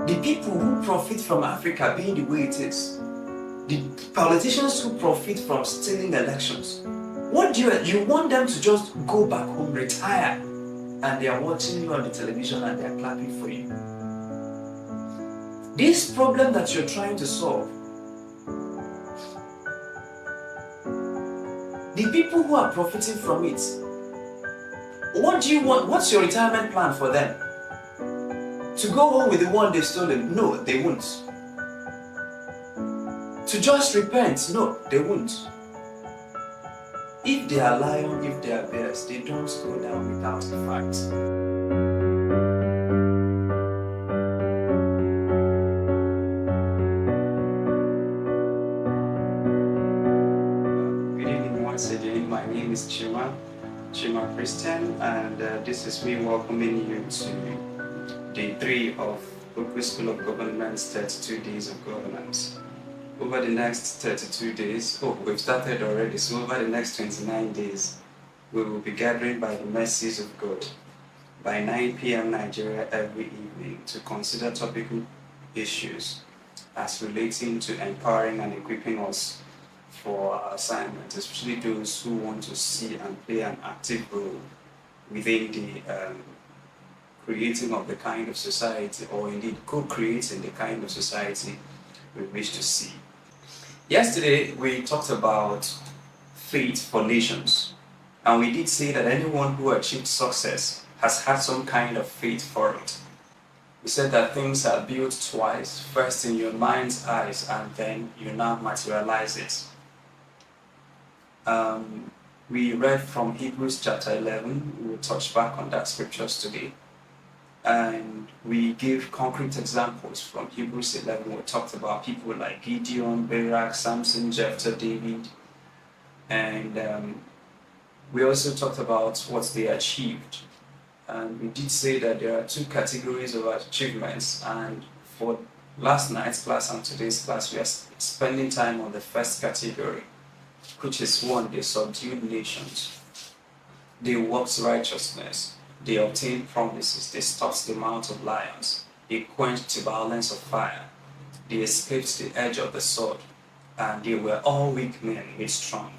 The people who profit from Africa being the way it is, the politicians who profit from stealing elections, what do you want them to just go back home, retire, and they are watching you on the television and they are clapping for you? This problem that you're trying to solve, the people who are profiting from it, what do you want? What's your retirement plan for them? To go home with the one they've stolen? No, they won't. To just repent? No, they won't. If they are lion, if they are bears, they don't go down without a fight. Once again, my name is Chima Christian, and this is me welcoming you to day 3 of Boqer School of Government's 32 Days of Governance. Over the next 32 days, we've started already, so over the next 29 days, we will be gathering by the mercies of God by 9 p.m. Nigeria every evening to consider topical issues as relating to empowering and equipping us for our assignment, especially those who want to see and play an active role within the creating of the kind of society, or indeed co-creating the kind of society we wish to see. Yesterday we talked about faith for nations, and we did say that anyone who achieved success has had some kind of faith for it. We said that things are built twice, first in your mind's eyes and then you now materialize it. We read from Hebrews chapter 11, we will touch back on that scriptures today. And we gave concrete examples from Hebrews 11. We talked about people like Gideon, Barak, Samson, Jephthah, David. And we also talked about what they achieved. And we did say that there are 2 categories of achievements. And for last night's class and today's class, we are spending time on the first category, which is 1, they subdued nations, they worked righteousness, they obtained promises, they stopped the mouth of lions, they quenched the violence of fire, they escaped the edge of the sword, and they were all weak men made strong.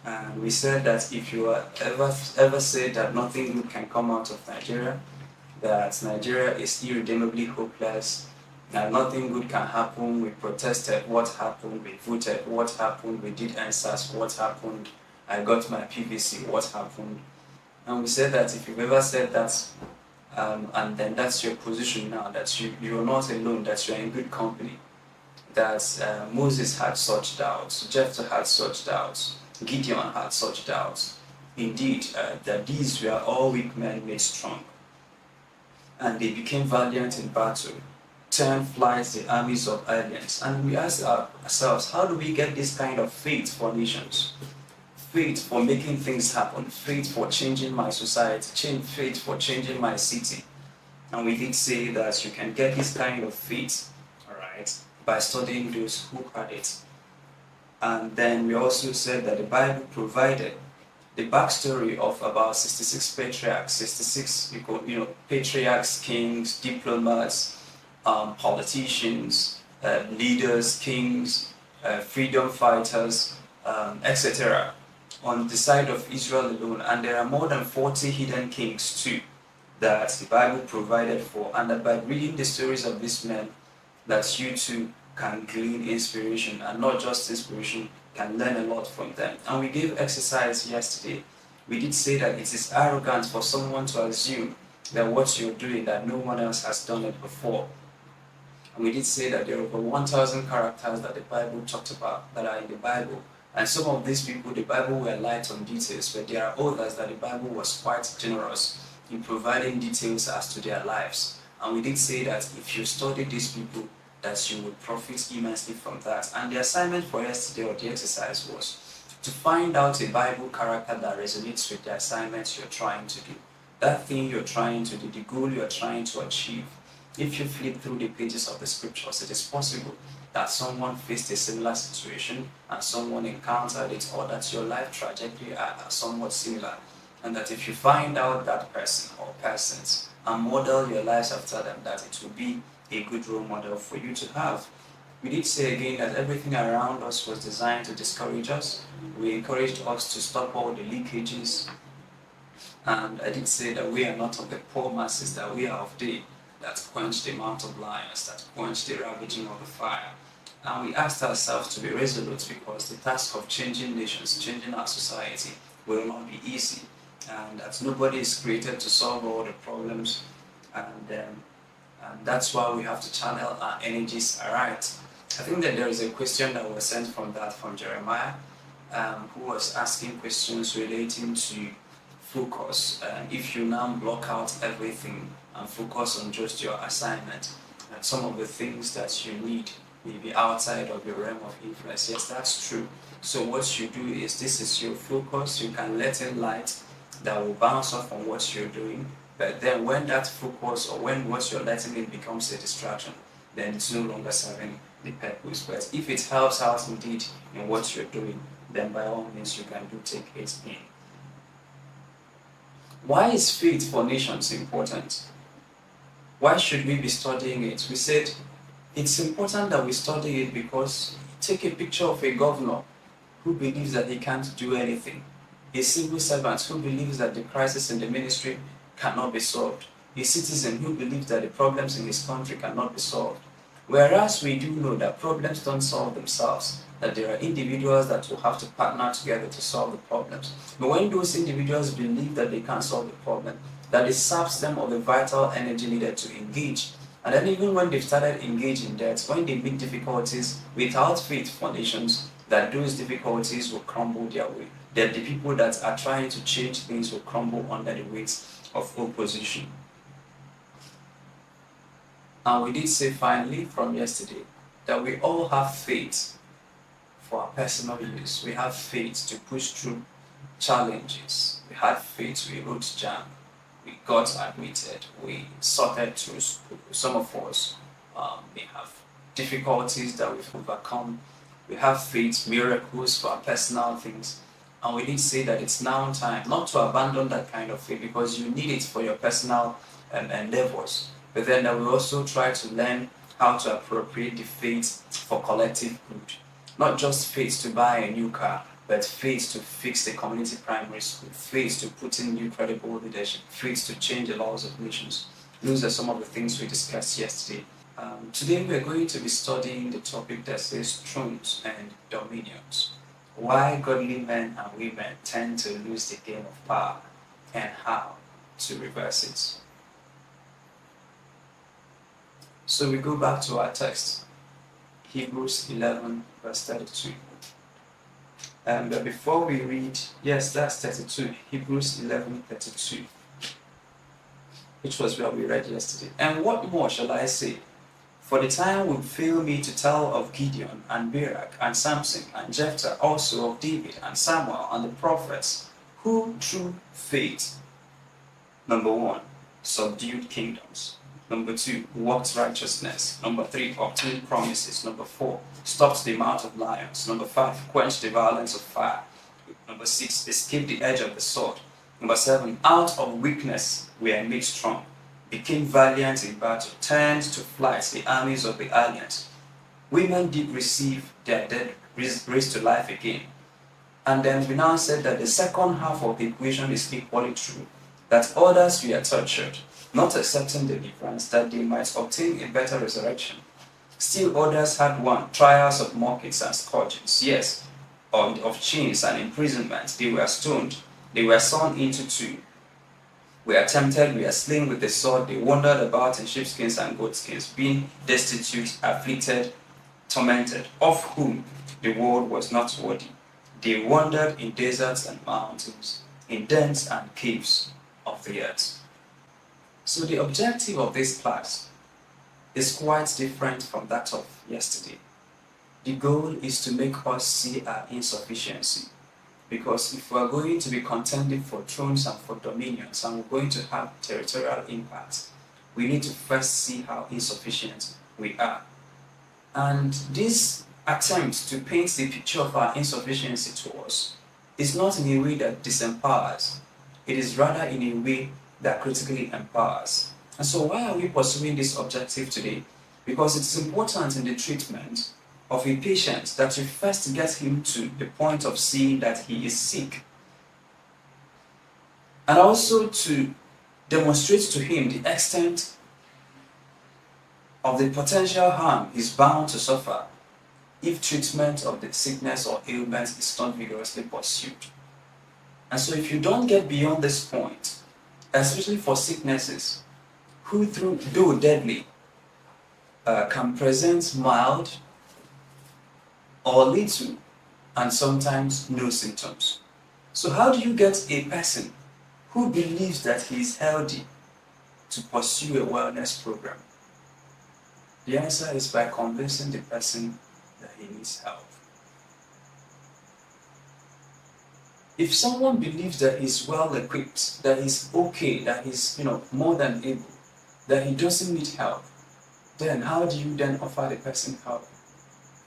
And we said that if you ever said that nothing good can come out of Nigeria, that Nigeria is irredeemably hopeless, that nothing good can happen, we protested, what happened, we voted, what happened, we did answers, what happened, I got my PVC, what happened. And we said that if you've ever said that, and then that's your position now, that you're not alone, that you're in good company, that Moses had such doubts, Jephthah had such doubts, Gideon had such doubts. Indeed, that these were all weak men made strong. And they became valiant in battle, turned flight the armies of aliens. And we asked ourselves, how do we get this kind of faith for nations? Faith for making things happen, faith for changing my society, faith for changing my city. And we did say that you can get this kind of faith, alright, by studying those who had it. And then we also said that the Bible provided the backstory of about 66 patriarchs, 66 patriarchs, kings, diplomats, politicians, leaders, kings, freedom fighters, etc. on the side of Israel alone. And there are more than 40 hidden kings too that the Bible provided for, and that by reading the stories of these men, that you too can glean inspiration, and not just inspiration, can learn a lot from them. And we gave exercise yesterday. We did say that it is arrogant for someone to assume that what you're doing, that no one else has done it before. And we did say that there are over 1,000 characters that the Bible talked about, that are in the Bible. And some of these people, the Bible were light on details, but there are others that the Bible was quite generous in providing details as to their lives. And we did say that if you study these people, that you would profit immensely from that. And the assignment for yesterday, or the exercise, was to find out a Bible character that resonates with the assignment you're trying to do. That thing you're trying to do, the goal you're trying to achieve. If you flip through the pages of the scriptures, it is possible that someone faced a similar situation and someone encountered it, or that your life trajectory are somewhat similar. And that if you find out that person or persons and model your lives after them, that it will be a good role model for you to have. We did say again that everything around us was designed to discourage us. We encouraged us to stop all the leakages. And I did say that we are not of the poor masses, that we are of the that quench the mouth of lions, that quench the ravaging of the fire. And we asked ourselves to be resolute because the task of changing nations, changing our society, will not be easy. And that nobody is created to solve all the problems. And that's why we have to channel our energies aright. I think that there is a question that was sent from Jeremiah, who was asking questions relating to focus. If you now block out everything and focus on just your assignment and some of the things that you need may be outside of your realm of influence. Yes, that's true. So what you do is, this is your focus. You can let in light that will bounce off on what you're doing. But then when that focus or when what you're letting in becomes a distraction, then it's no longer serving the purpose. But if it helps out indeed in what you're doing, then by all means you can do take it in. Why is faith for nations important? Why should we be studying it? We said it's important that we study it because take a picture of a governor who believes that he can't do anything, a civil servant who believes that the crisis in the ministry cannot be solved, a citizen who believes that the problems in his country cannot be solved. Whereas we do know that problems don't solve themselves, that there are individuals that will have to partner together to solve the problems. But when those individuals believe that they can't solve the problem, that it saps them of the vital energy needed to engage. And then even when they've started engaging that, when they meet difficulties without faith for nations, that those difficulties will crumble their way. That the people that are trying to change things will crumble under the weight of opposition. And we did say finally from yesterday that we all have faith for our personal use. We have faith to push through challenges. We had faith, we wrote jam, we got admitted, we sorted through school. Some of us may have difficulties that we've overcome. We have faith, miracles for our personal things. And we did say that it's now time not to abandon that kind of faith because you need it for your personal endeavors. But then we also try to learn how to appropriate the faith for collective good. Not just faith to buy a new car, but faith to fix the community primary school, faith to put in new credible leadership, faith to change the laws of nations. Those are some of the things we discussed yesterday. Today we are going to be studying the topic that says thrones and dominions. Why godly men and women tend to lose the game of power and how to reverse it. So we go back to our text, Hebrews 11 verse 32. But before we read, yes, that's 32, Hebrews 11:32, which was where we read yesterday. And what more shall I say? For the time will fail me to tell of Gideon and Barak and Samson and Jephthah, also of David and Samuel and the prophets, who through faith, number 1, subdued kingdoms. Number 2, worked righteousness. Number 3, obtained promises. Number 4, stopped the mouth of lions. Number 5, quenched the violence of fire. Number 6, escaped the edge of the sword. Number 7, out of weakness were made strong, became valiant in battle, turned to flight the armies of the alliance. Women did receive their dead raised to life again. And then we now said that the second half of the equation is equally true, that others were tortured, not accepting deliverance, that they might obtain a better resurrection. Still others had trials of mockings and scourgings, yes, of chains and imprisonment. They were stoned, they were sawn into two, were tempted, were slain with the sword, they wandered about in sheepskins and goatskins, being destitute, afflicted, tormented, of whom the world was not worthy. They wandered in deserts and mountains, in dens and caves of the earth. So the objective of this class is quite different from that of yesterday. The goal is to make us see our insufficiency. Because if we are going to be contending for thrones and for dominions and we're going to have territorial impact, we need to first see how insufficient we are. And this attempt to paint the picture of our insufficiency to us is not in a way that disempowers. It is rather in a way that critically empowers. And so why are we pursuing this objective today? Because it's important in the treatment of a patient that you first get him to the point of seeing that he is sick, and also to demonstrate to him the extent of the potential harm he's bound to suffer if treatment of the sickness or ailment is not vigorously pursued. And so if you don't get beyond this point, especially for sicknesses, who though deadly, can present mild or little and sometimes no symptoms. So how do you get a person who believes that he is healthy to pursue a wellness program? The answer is by convincing the person that he needs help. If someone believes that he's well equipped, that he's okay, that he's more than able, that he doesn't need help, then how do you then offer the person help?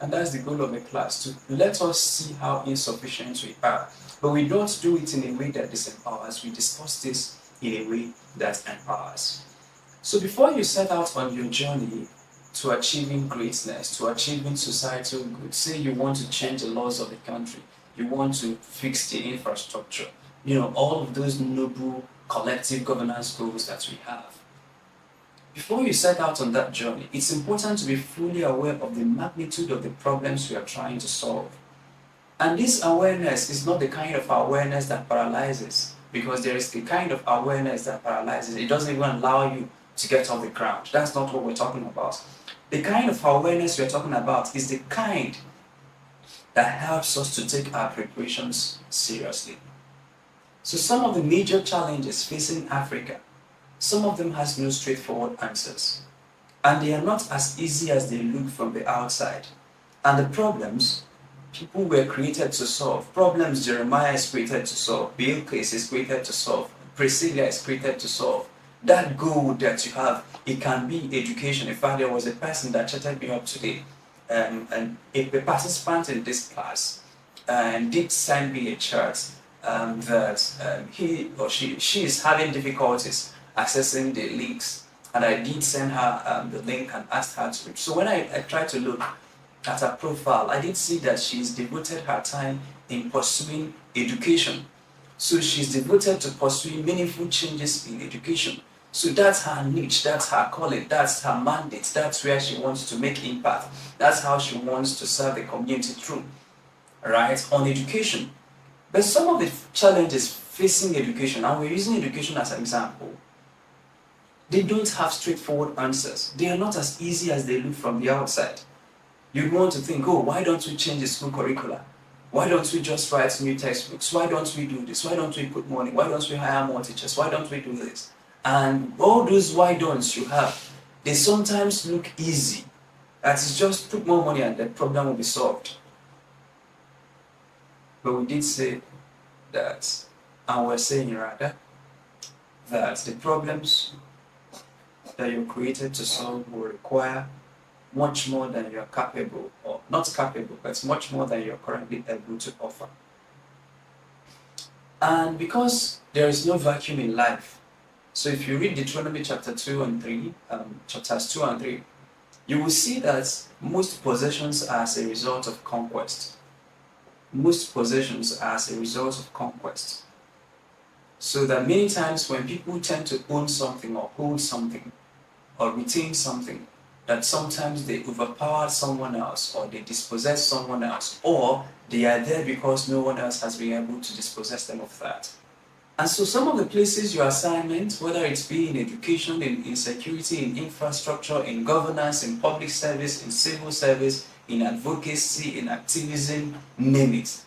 And that's the goal of the class, to let us see how insufficient we are. But we don't do it in a way that disempowers, we discuss this in a way that empowers. So before you set out on your journey to achieving greatness, to achieving societal good, say you want to change the laws of the country, you want to fix the infrastructure, all of those noble collective governance goals that we have. Before you set out on that journey, it's important to be fully aware of the magnitude of the problems we are trying to solve. And this awareness is not the kind of awareness that paralyzes, because there is the kind of awareness that paralyzes. It doesn't even allow you to get off the ground. That's not what we're talking about. The kind of awareness we're talking about is the kind that helps us to take our preparations seriously. So some of the major challenges facing Africa, some of them has no straightforward answers, and they are not as easy as they look from the outside. And the problems people were created to solve, problems Jeremiah is created to solve, Bill Case is created to solve, Priscilla is created to solve. That goal that you have, it can be education. In fact, there was a person that chatted me up today, and a participant in this class did send me a chart that he or she is having difficulties accessing the links, and I did send her the link and asked her to read. So when I tried to look at her profile, I did see that she's devoted her time in pursuing education. So she's devoted to pursuing meaningful changes in education. So that's her niche, that's her calling, that's her mandate, that's where she wants to make impact. That's how she wants to serve the community through, right, on education. But some of the challenges facing education, and we're using education as an example, they don't have straightforward answers. They are not as easy as they look from the outside. You want to think, oh, why don't we change the school curricula? Why don't we just write new textbooks? Why don't we do this? Why don't we put money? Why don't we hire more teachers? Why don't we do this? And all those why don'ts you have, they sometimes look easy. That is just put more money and the problem will be solved. But we did say that, and we're saying rather, that the problems that you're created to solve will require much more than you're capable, or not capable, but much more than you're currently able to offer. And because there is no vacuum in life, so if you read Deuteronomy chapter 2 and 3, chapters 2 and 3, you will see that most possessions are as a result of conquest. Most possessions are as a result of conquest. So that many times when people tend to own something or hold something or retain something, that sometimes they overpower someone else, or they dispossess someone else, or they are there because no one else has been able to dispossess them of that. And so some of the places your assignment, whether it's be in education, in security, in infrastructure, in governance, in public service, in civil service, in advocacy, in activism, name it.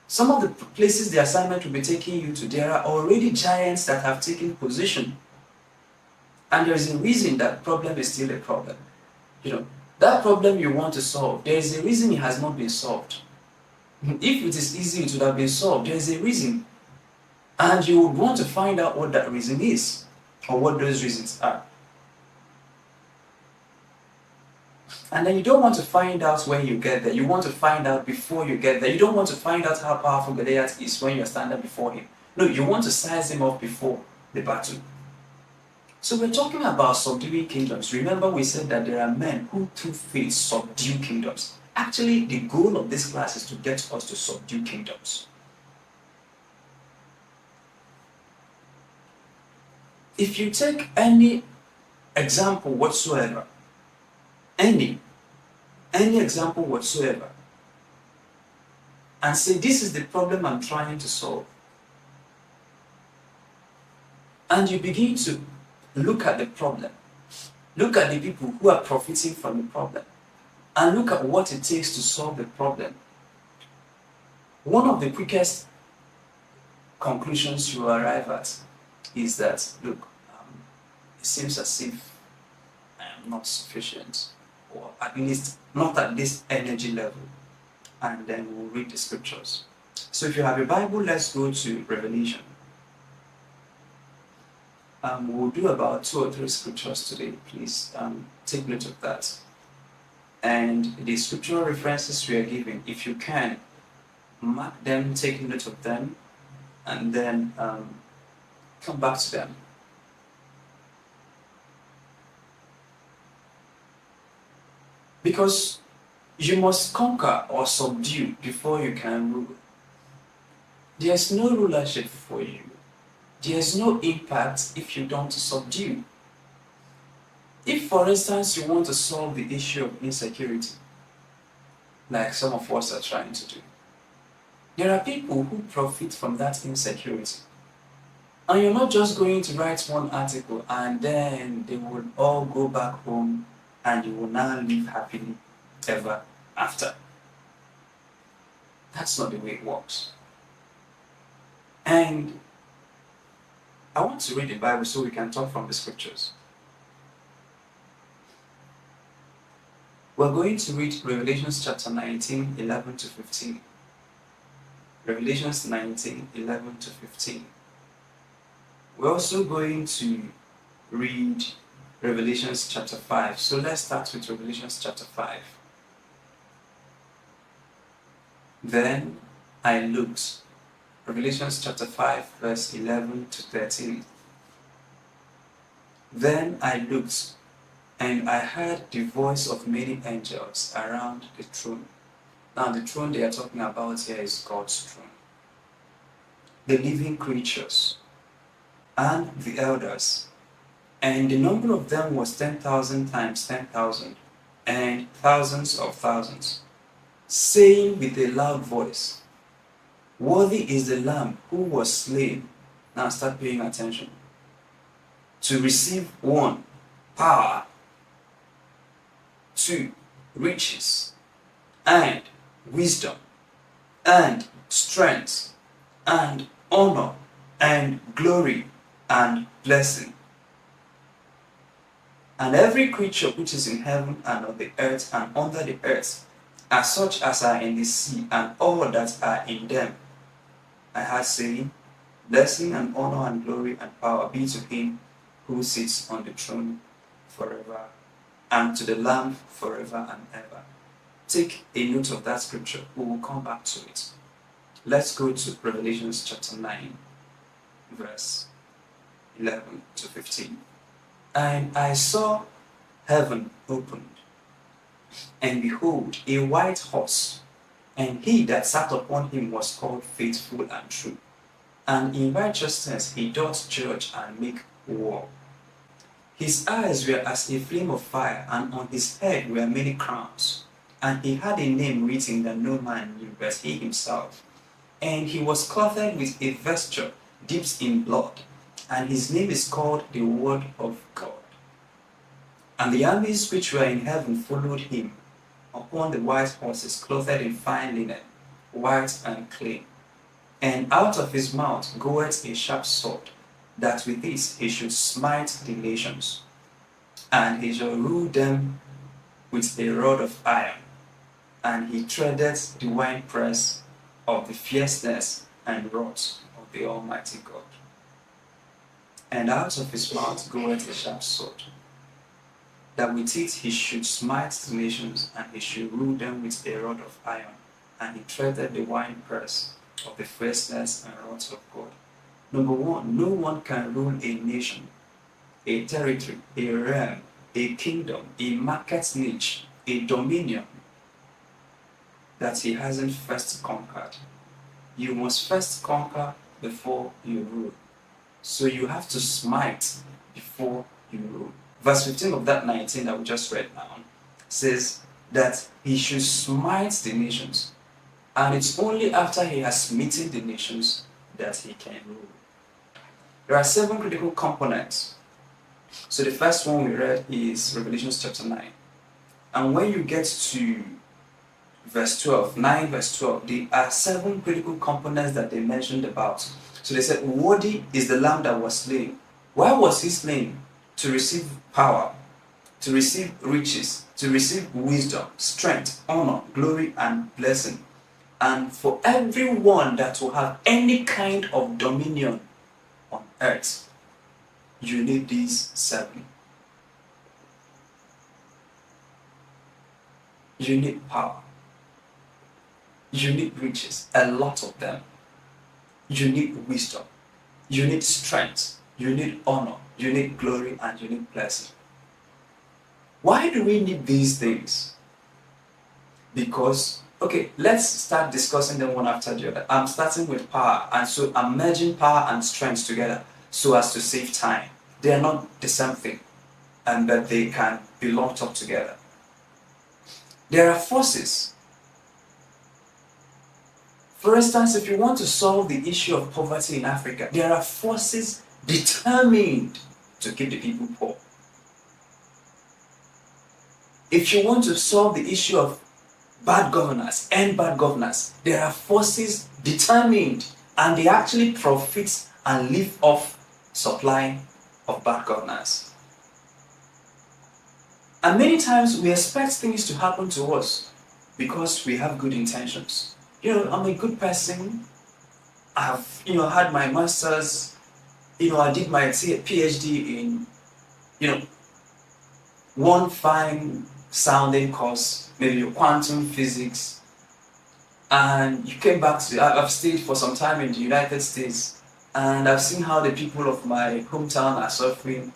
Some of the places the assignment will be taking you to, there are already giants that have taken position. And there is a reason that problem is still a problem. That problem you want to solve, there is a reason it has not been solved. If it is easy, it would have been solved. There is a reason. And you would want to find out what that reason is, or what those reasons are. And then you don't want to find out when you get there. You want to find out before you get there. You don't want to find out how powerful Goliath is when you're standing before him. No, you want to size him up before the battle. So we're talking about subduing kingdoms. Remember we said that there are men who through faith subdue kingdoms. Actually, the goal of this class is to get us to subdue kingdoms. If you take any example whatsoever, any example whatsoever, and say this is the problem I'm trying to solve, and you begin to look at the problem, look at the people who are profiting from the problem, and look at what it takes to solve the problem, one of the quickest conclusions you arrive at is that, look, it seems as if I am not sufficient, or at least not at this energy level. And then we'll read the scriptures. So if you have a Bible, let's go to Revelation. We'll do about 2 or 3 scriptures today. Please take note of that. And the scriptural references we are giving, if you can, mark them, take note of them, and then come back to them. Because you must conquer or subdue before you can rule. There's no rulership for you. There's no impact if you don't subdue. If, for instance, you want to solve the issue of insecurity, like some of us are trying to do, there are people who profit from that insecurity. And you're not just going to write one article and then they will all go back home and you will now live happily ever after. That's not the way it works. And I want to read the Bible so we can talk from the scriptures. We're going to read Revelation chapter 19, 11 to 15. Revelations 19, 11 to 15. We're also going to read Revelations chapter 5. So let's start with Revelations chapter 5. Then I looked. Revelations chapter 5, verse 11 to 13. Then I looked, and I heard the voice of many angels around the throne. Now the throne they are talking about here is God's throne. The living creatures and the elders, and the number of them was 10,000 times 10,000, and thousands of thousands, saying with a loud voice, "Worthy is the Lamb who was slain." Now start paying attention. To receive 1, power, 2, riches, and wisdom, and strength, and honor, and glory, and blessing. And every creature which is in heaven and on the earth and under the earth, as such as are in the sea, and all that are in them, I heard saying, blessing and honor and glory and power be to him who sits on the throne forever, and to the Lamb forever and ever. Take a note of that scripture. We will come back to it. Let's go to Revelation chapter 9, verse 11 to 15. And I saw heaven opened, and behold, a white horse, and he that sat upon him was called Faithful and True, and in righteousness he doth judge and make war. His eyes were as a flame of fire, and on his head were many crowns, and he had a name written that no man knew but he himself. And he was clothed with a vesture dipped in blood, and his name is called the Word of God. And the armies which were in heaven followed him upon the white horses, clothed in fine linen, white and clean. And out of his mouth goeth a sharp sword, that with it he should smite the nations, and he shall rule them with a rod of iron, and he treadeth the winepress of the fierceness and wrath of the Almighty God. And out of his mouth goeth a sharp sword, that with it he should smite the nations, and he should rule them with a rod of iron, and he treadeth the winepress of the fierceness and wrath of God. Number one, no one can rule a nation a territory, a realm, a kingdom, a market niche, a dominion that he hasn't first conquered. You must first conquer before you rule. So you have to smite before you rule. Verse 15 of that 19 that we just read now says that he should smite the nations. And it's only after he has smitten the nations that he can rule. There are 7 critical components. So the first one we read is Revelation chapter 9. And when you get to verse 12, 9 verse 12, there are 7 critical components that they mentioned about. So they said, worthy is the lamb that was slain. Why was he slain? To receive power, to receive riches, to receive wisdom, strength, honor, glory, and blessing. And for everyone that will have any kind of dominion on earth, you need these 7. You need power. You need riches, a lot of them. You need wisdom. You need strength. You need honor. You need glory, and you need blessing. Why do we need these things? Because, okay, let's start discussing them one after the other. I'm starting with power, and so I'm merging power and strength together so as to save time. They are not the same thing, and that they can be locked up together. There are forces. For instance, if you want to solve the issue of poverty in Africa, there are forces determined to keep the people poor. If you want to solve the issue of bad governance, end bad governance, there are forces determined, and they actually profit and live off supply of bad governance. And many times we expect things to happen to us because we have good intentions. I'm a good person. I've, had my master's. I did my PhD in, one fine sounding course, maybe quantum physics. And you came back to, I've stayed for some time in the United States, and I've seen how the people of my hometown are suffering,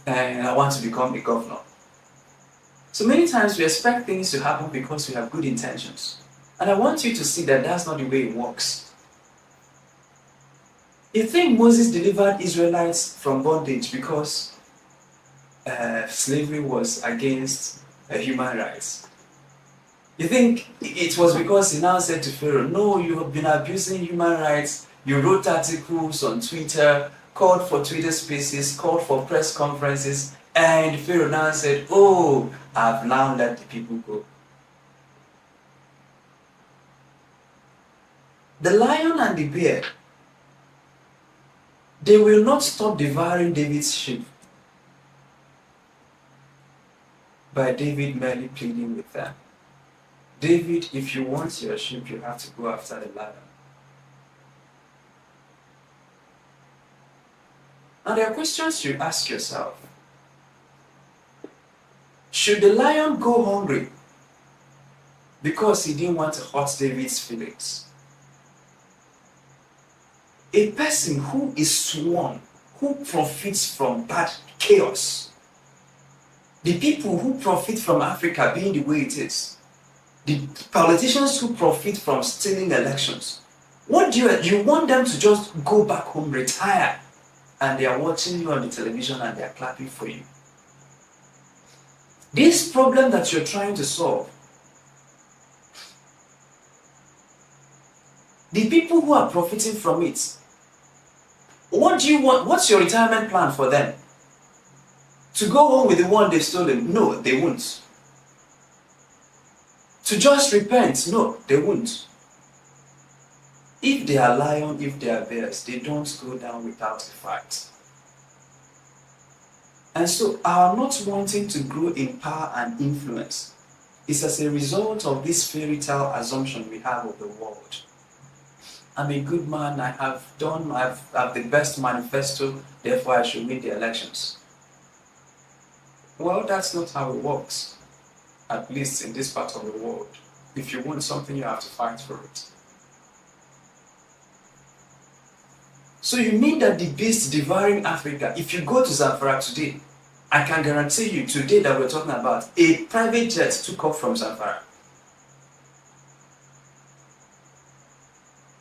and I want to become a governor. So many times we expect things to happen because we have good intentions. And I want you to see that that's not the way it works. You think Moses delivered Israelites from bondage because slavery was against human rights? You think it was because he now said to Pharaoh, no, you have been abusing human rights, you wrote articles on Twitter, called for Twitter spaces, called for press conferences, and Pharaoh now said, oh, I've now let the people go. The lion and the bear, they will not stop devouring David's sheep by David merely pleading with them. David, if you want your sheep, you have to go after the lion. And there are questions you ask yourself. Should the lion go hungry because he didn't want to hurt David's feelings? A person who is sworn, who profits from bad chaos, the people who profit from Africa being the way it is, the politicians who profit from stealing elections, what do you want them to just go back home, retire, and they are watching you on the television and they are clapping for you? This problem that you're trying to solve, the people who are profiting from it, what do you want? What's your retirement plan for them? To go home with the one they've stolen? No, they won't. To just repent? No, they won't. If they are lion, if they are bears, they don't go down without a fight. And so our not wanting to grow in power and influence is as a result of this fairy tale assumption we have of the world. I'm a good man, I have the best manifesto, therefore I should win the elections. Well, that's not how it works, at least in this part of the world. If you want something, you have to fight for it. So you mean that the beast devouring Africa, if you go to Zamfara today, I can guarantee you today that we're talking about, a private jet took off from Zamfara,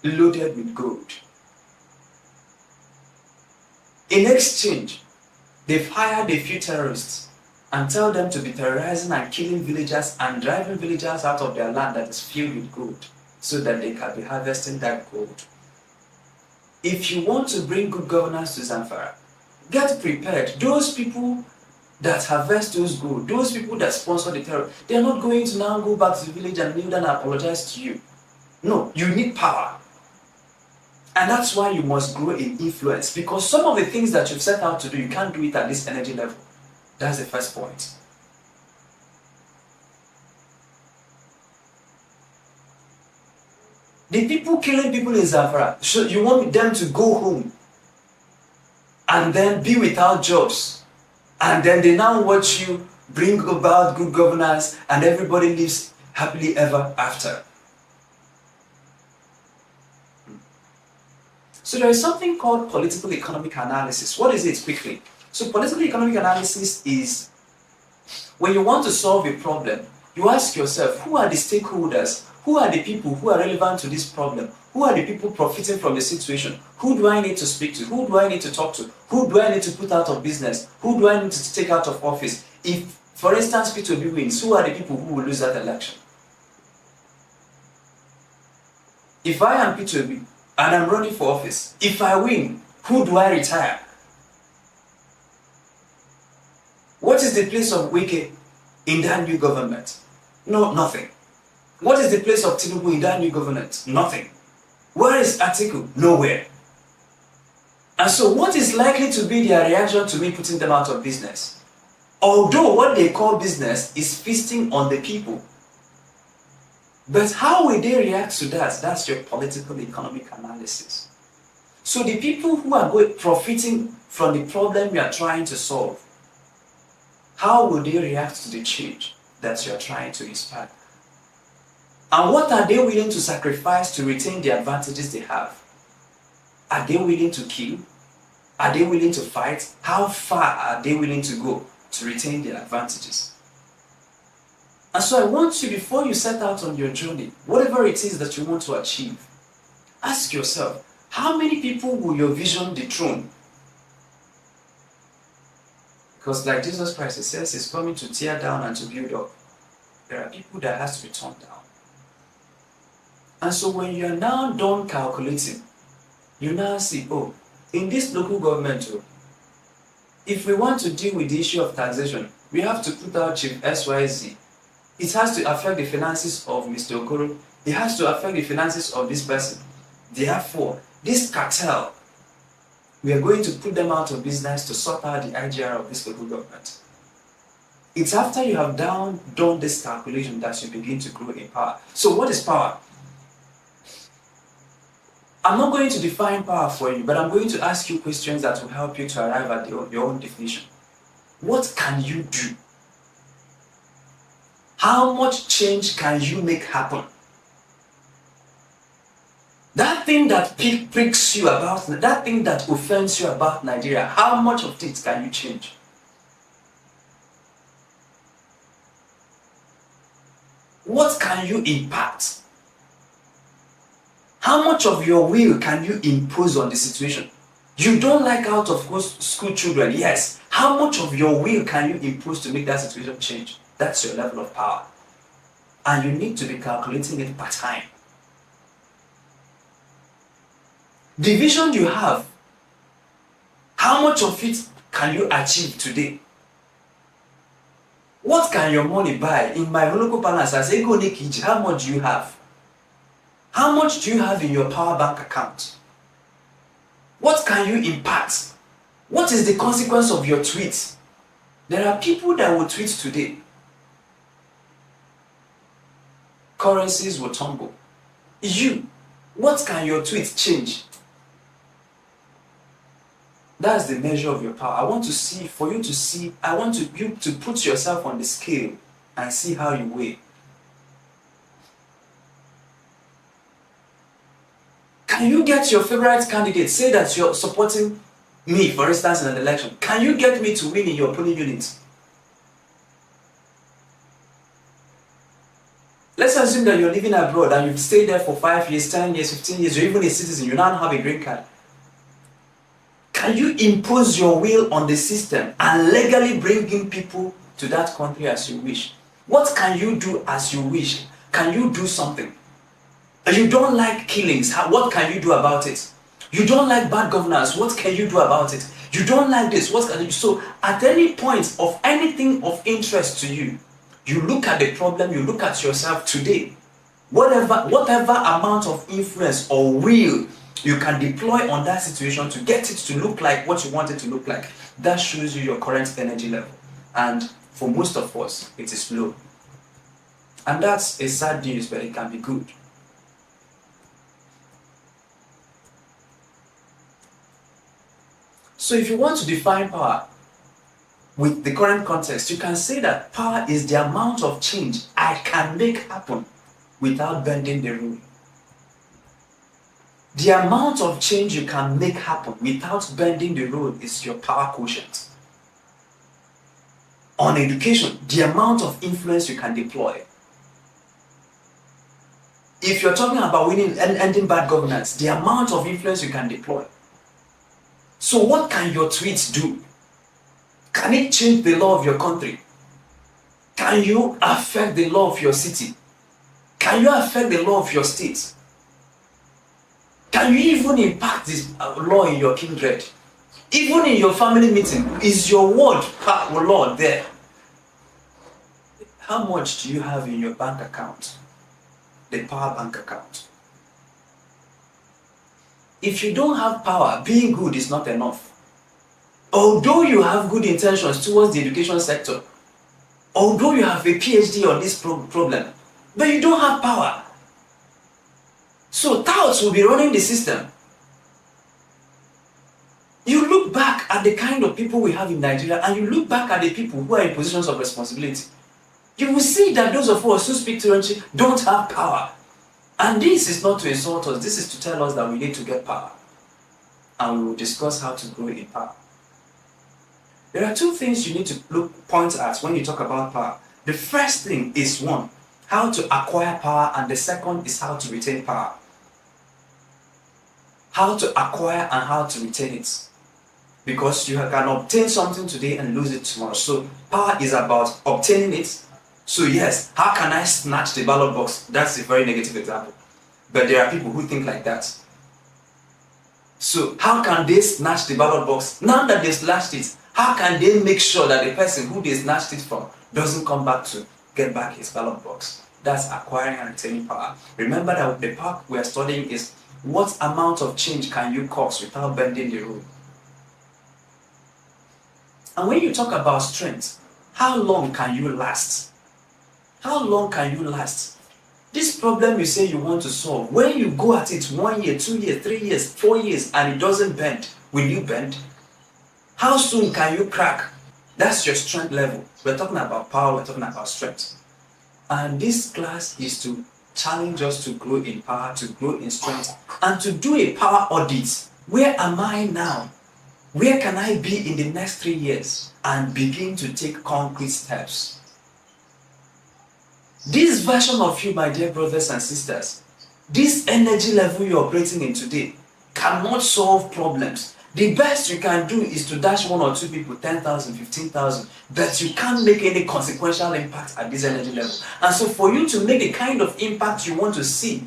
loaded with gold. In exchange, they've hired a few terrorists and tell them to be terrorizing and killing villagers and driving villagers out of their land that is filled with gold so that they can be harvesting that gold. If you want to bring good governance to Zamfara, get prepared. Those people that harvest those gold, those people that sponsor the terror, they are not going to now go back to the village and kneel down and apologize to you. No, you need power. And that's why you must grow in influence, because some of the things that you've set out to do, you can't do it at this energy level. That's the first point. The people killing people in Zamfara, so you want them to go home and then be without jobs, and then they now watch you bring about good governance and everybody lives happily ever after. So there is something called political economic analysis. What is it quickly? So political economic analysis is when you want to solve a problem, you ask yourself, who are the stakeholders? Who are the people who are relevant to this problem? Who are the people profiting from the situation? Who do I need to speak to? Who do I need to talk to? Who do I need to put out of business? Who do I need to take out of office? If, for instance, P2B wins, who are the people who will lose that election? If I am P2B and I'm running for office, if I win, who do I retire? What is the place of Wike in that new government? No, nothing. What is the place of Tinubu in that new government? Nothing. Where is Atiku? Nowhere. And so what is likely to be their reaction to me putting them out of business? Although what they call business is feasting on the people. But how will they react to that? That's your political economic analysis. So the people who are profiting from the problem you are trying to solve, how will they react to the change that you are trying to inspire? And what are they willing to sacrifice to retain the advantages they have? Are they willing to kill? Are they willing to fight? How far are they willing to go to retain their advantages? And so I want you, before you set out on your journey, whatever it is that you want to achieve, ask yourself, how many people will your vision dethrone? Because like Jesus Christ, he says he's coming to tear down and to build up. There are people that has to be torn down. And so when you are now done calculating, you now see, oh, in this local government, if we want to deal with the issue of taxation, we have to put out Chief SYZ. It has to affect the finances of Mr. Okoro. It has to affect the finances of this person. Therefore, this cartel, we are going to put them out of business to sort out the IGR of this local government. It's after you have done this calculation that you begin to grow in power. So what is power? I'm not going to define power for you, but I'm going to ask you questions that will help you to arrive at your own definition. What can you do? How much change can you make happen? That thing that pricks you about, that thing that offends you about Nigeria, how much of it can you change? What can you impact? How much of your will can you impose on the situation? You don't like out of school children, yes. How much of your will can you impose to make that situation change? That's your level of power. And you need to be calculating it per time. The vision you have, how much of it can you achieve today? What can your money buy? In my local balance, I say, how much do you have? How much do you have in your power bank account? What can you impact? What is the consequence of your tweet? There are people that will tweet today. Currencies will tumble. You, what can your tweet change? That's the measure of your power. I want you to put yourself on the scale and see how you weigh. Can you get your favorite candidate, say that you're supporting me, for instance, in an election? Can you get me to win in your polling unit? Let's assume that you're living abroad and you've stayed there for 5 years, 10 years, 15 years, you're even a citizen, you now have a green card. Can you impose your will on the system and legally bring in people to that country as you wish? What can you do as you wish? Can you do something? You don't like killings, what can you do about it? You don't like bad governance, what can you do about it? You don't like this, what can you do? So at any point of anything of interest to you, you look at the problem, you look at yourself today. Whatever amount of influence or will you can deploy on that situation to get it to look like what you want it to look like, that shows you your current energy level. And for most of us, it is low. And that's a sad news, but it can be good. So if you want to define power with the current context, you can say that power is the amount of change I can make happen without bending the rule. The amount of change you can make happen without bending the rule is your power quotient. On education, the amount of influence you can deploy. If you're talking about winning and ending bad governance, the amount of influence you can deploy. So what can your tweets do? Can it change the law of your country? Can you affect the law of your city? Can you affect the law of your state? Can you even impact this law in your kindred? Even in your family meeting, is your word or law there? How much do you have in your bank account? The power bank account. If you don't have power, being good is not enough. Although you have good intentions towards the education sector, although you have a PhD on this problem, but you don't have power. So touts will be running the system. You look back at the kind of people we have in Nigeria and you look back at the people who are in positions of responsibility. You will see that those of us who speak Turanchi don't have power. And this is not to insult us, this is to tell us that we need to get power. And we will discuss how to grow in power. There are two things you need to point at when you talk about power. The first thing is one, how to acquire power, and the second is how to retain power. How to acquire and how to retain it. Because you can obtain something today and lose it tomorrow. So power is about obtaining it. So yes, how can I snatch the ballot box? That's a very negative example. But there are people who think like that. So how can they snatch the ballot box? Now that they've snatched it, how can they make sure that the person who they snatched it from doesn't come back to get back his ballot box? That's acquiring and retaining power. Remember that the part we are studying is what amount of change can you cause without bending the rule? And when you talk about strength, how long can you last? How long can you last? This problem you say you want to solve, when you go at it 1 year, 2 years, 3 years, 4 years, and it doesn't bend, will you bend? How soon can you crack? That's your strength level. We're talking about power, we're talking about strength. And this class is to challenge us to grow in power, to grow in strength, and to do a power audit. Where am I now? Where can I be in the next 3 years? And begin to take concrete steps. This version of you, my dear brothers and sisters, this energy level you're operating in today cannot solve problems. The best you can do is to dash 1 or 2 people 10,000, 15,000, but you can't make any consequential impact at this energy level. And so for you to make the kind of impact you want to see,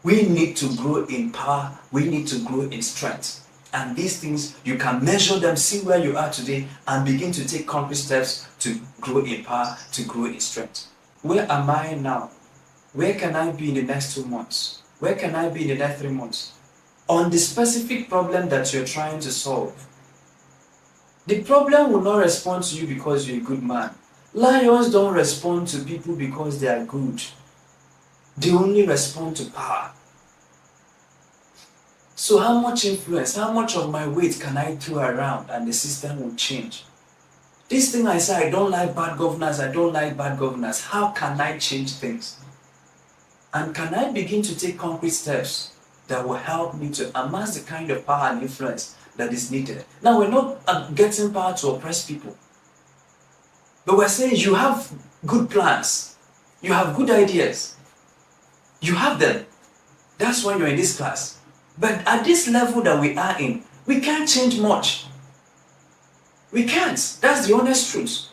we need to grow in power, we need to grow in strength. And these things, you can measure them, see where you are today, and begin to take concrete steps to grow in power, to grow in strength. Where am I now? Where can I be in the next 2 months? Where can I be in the next 3 months? On the specific problem that you're trying to solve. The problem will not respond to you because you're a good man. Lions don't respond to people because they are good. They only respond to power. So how much influence, how much of my weight can I throw around and the system will change? This thing I say, I don't like bad governance, I don't like bad governance. How can I change things? And can I begin to take concrete steps that will help me to amass the kind of power and influence that is needed. Now, we're not getting power to oppress people, but we're saying you have good plans, you have good ideas, you have them. That's why you're in this class. But at this level that we are in, we can't change much. We can't. That's the honest truth.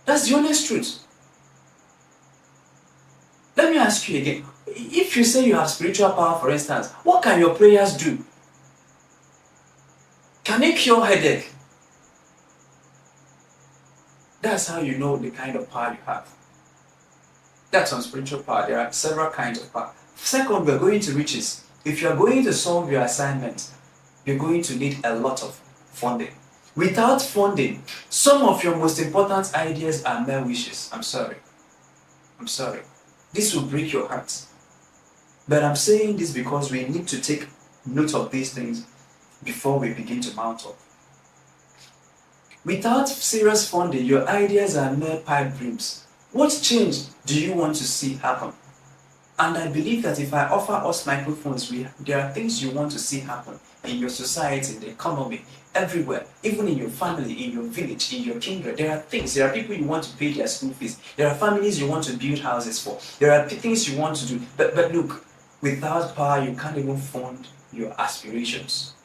That's the honest truth. Let me ask you again. If you say you have spiritual power, for instance, what can your prayers do? Can they cure headache? That's how you know the kind of power you have. That's on spiritual power. There are several kinds of power. Second, we're going to riches. If you're going to solve your assignment, you're going to need a lot of funding. Without funding, some of your most important ideas are mere wishes. I'm sorry. This will break your heart. But I'm saying this because we need to take note of these things before we begin to mount up. Without serious funding, your ideas are mere pipe dreams. What change do you want to see happen? And I believe that if I offer us microphones, there are things you want to see happen in your society, in the economy, everywhere, even in your family, in your village, in your kingdom. There are people you want to pay their school fees. There are families you want to build houses for. There are things you want to do. But look, without power, you can't even fund your aspirations.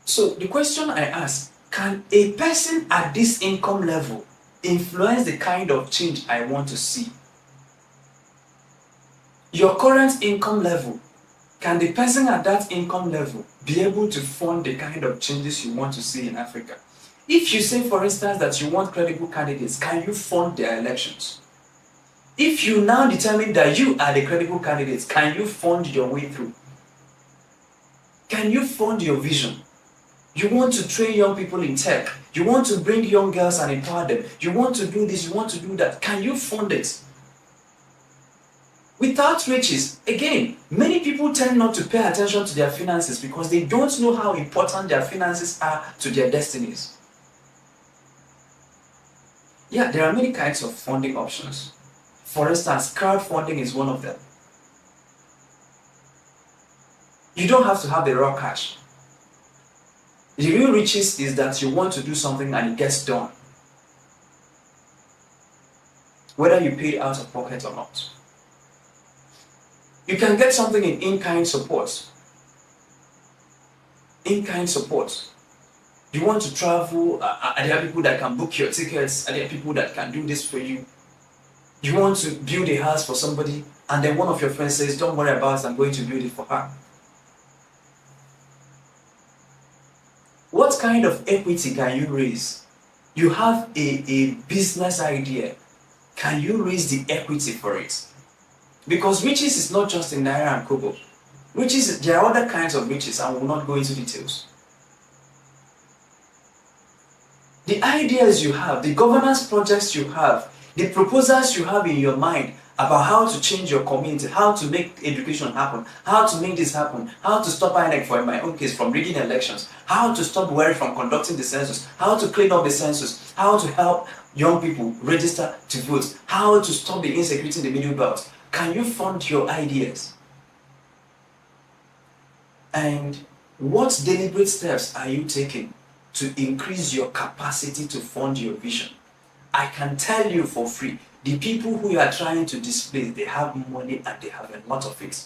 So the question I ask, can a person at this income level influence the kind of change I want to see? Your current income level, can the person at that income level be able to fund the kind of changes you want to see in Africa? If you say, for instance, that you want credible candidates, can you fund their elections? If you now determine that you are the credible candidates, can you fund your way through? Can you fund your vision? You want to train young people in tech. You want to bring young girls and empower them. You want to do this, you want to do that. Can you fund it? Without riches, again, many people tend not to pay attention to their finances because they don't know how important their finances are to their destinies. Yeah, there are many kinds of funding options. For instance, crowdfunding is one of them. You don't have to have the raw cash. The real riches is that you want to do something and it gets done, whether you paid out of pocket or not. You can get something in in-kind support. In-kind support. You want to travel, are there people that can book your tickets? Are there people that can do this for you? You want to build a house for somebody, and then one of your friends says, don't worry about it, I'm going to build it for her. What kind of equity can you raise? You have a business idea. Can you raise the equity for it? Because riches is not just in Naira and Kobo. Riches, there are other kinds of riches, and we will not go into details. The ideas you have, the governance projects you have, the proposals you have in your mind about how to change your community, how to make education happen, how to make this happen, how to stop INEC, for in my own case, from rigging elections, how to stop worry from conducting the census, how to clean up the census, how to help young people register to vote, how to stop the insecurity in the middle belt. Can you fund your ideas? And what deliberate steps are you taking to increase your capacity to fund your vision? I can tell you for free, the people who you are trying to displace, they have money and they have a lot of it.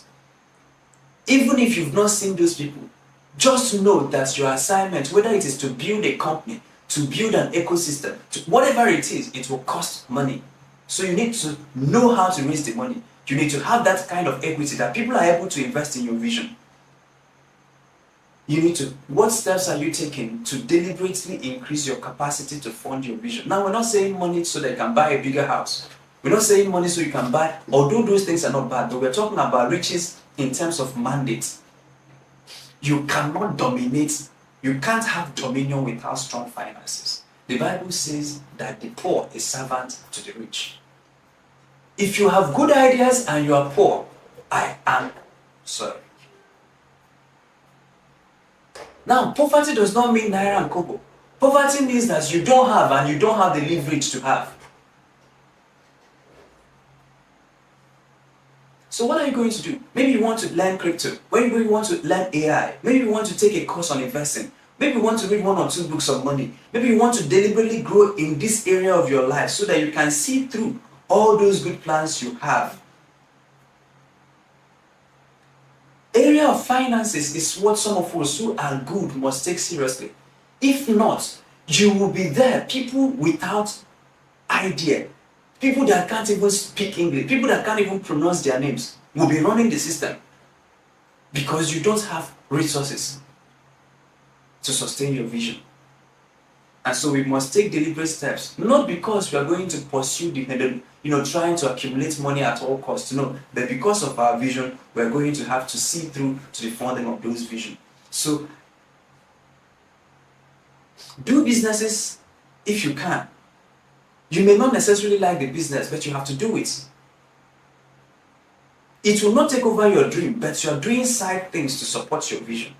Even if you've not seen those people, just know that your assignment, whether it is to build a company, to build an ecosystem, whatever it is, it will cost money. So you need to know how to raise the money. You need to have that kind of equity that people are able to invest in your vision. You need to, what steps are you taking to deliberately increase your capacity to fund your vision? Now, we're not saying money so that you can buy a bigger house. We're not saying money so you can buy, although those things are not bad, but we're talking about riches in terms of mandate. You cannot dominate, you can't have dominion without strong finances. The Bible says that the poor is servant to the rich. If you have good ideas and you are poor, I am sorry. Now, poverty does not mean Naira and Kobo. Poverty means that you don't have and you don't have the leverage to have. So what are you going to do? Maybe you want to learn crypto. Maybe you want to learn AI. Maybe you want to take a course on investing. Maybe you want to read 1 or 2 books on money. Maybe you want to deliberately grow in this area of your life so that you can see through all those good plans you have. Area of finances is what some of us who are good must take seriously. If not, you will be there, people without idea, people that can't even speak English, people that can't even pronounce their names will be running the system because you don't have resources to sustain your vision. And so we must take deliberate steps, not because we are going to pursue trying to accumulate money at all costs, no, but because of our vision, we are going to have to see through to the funding of those visions. So do businesses if you can. You may not necessarily like the business, but you have to do it. It will not take over your dream, but you are doing side things to support your vision.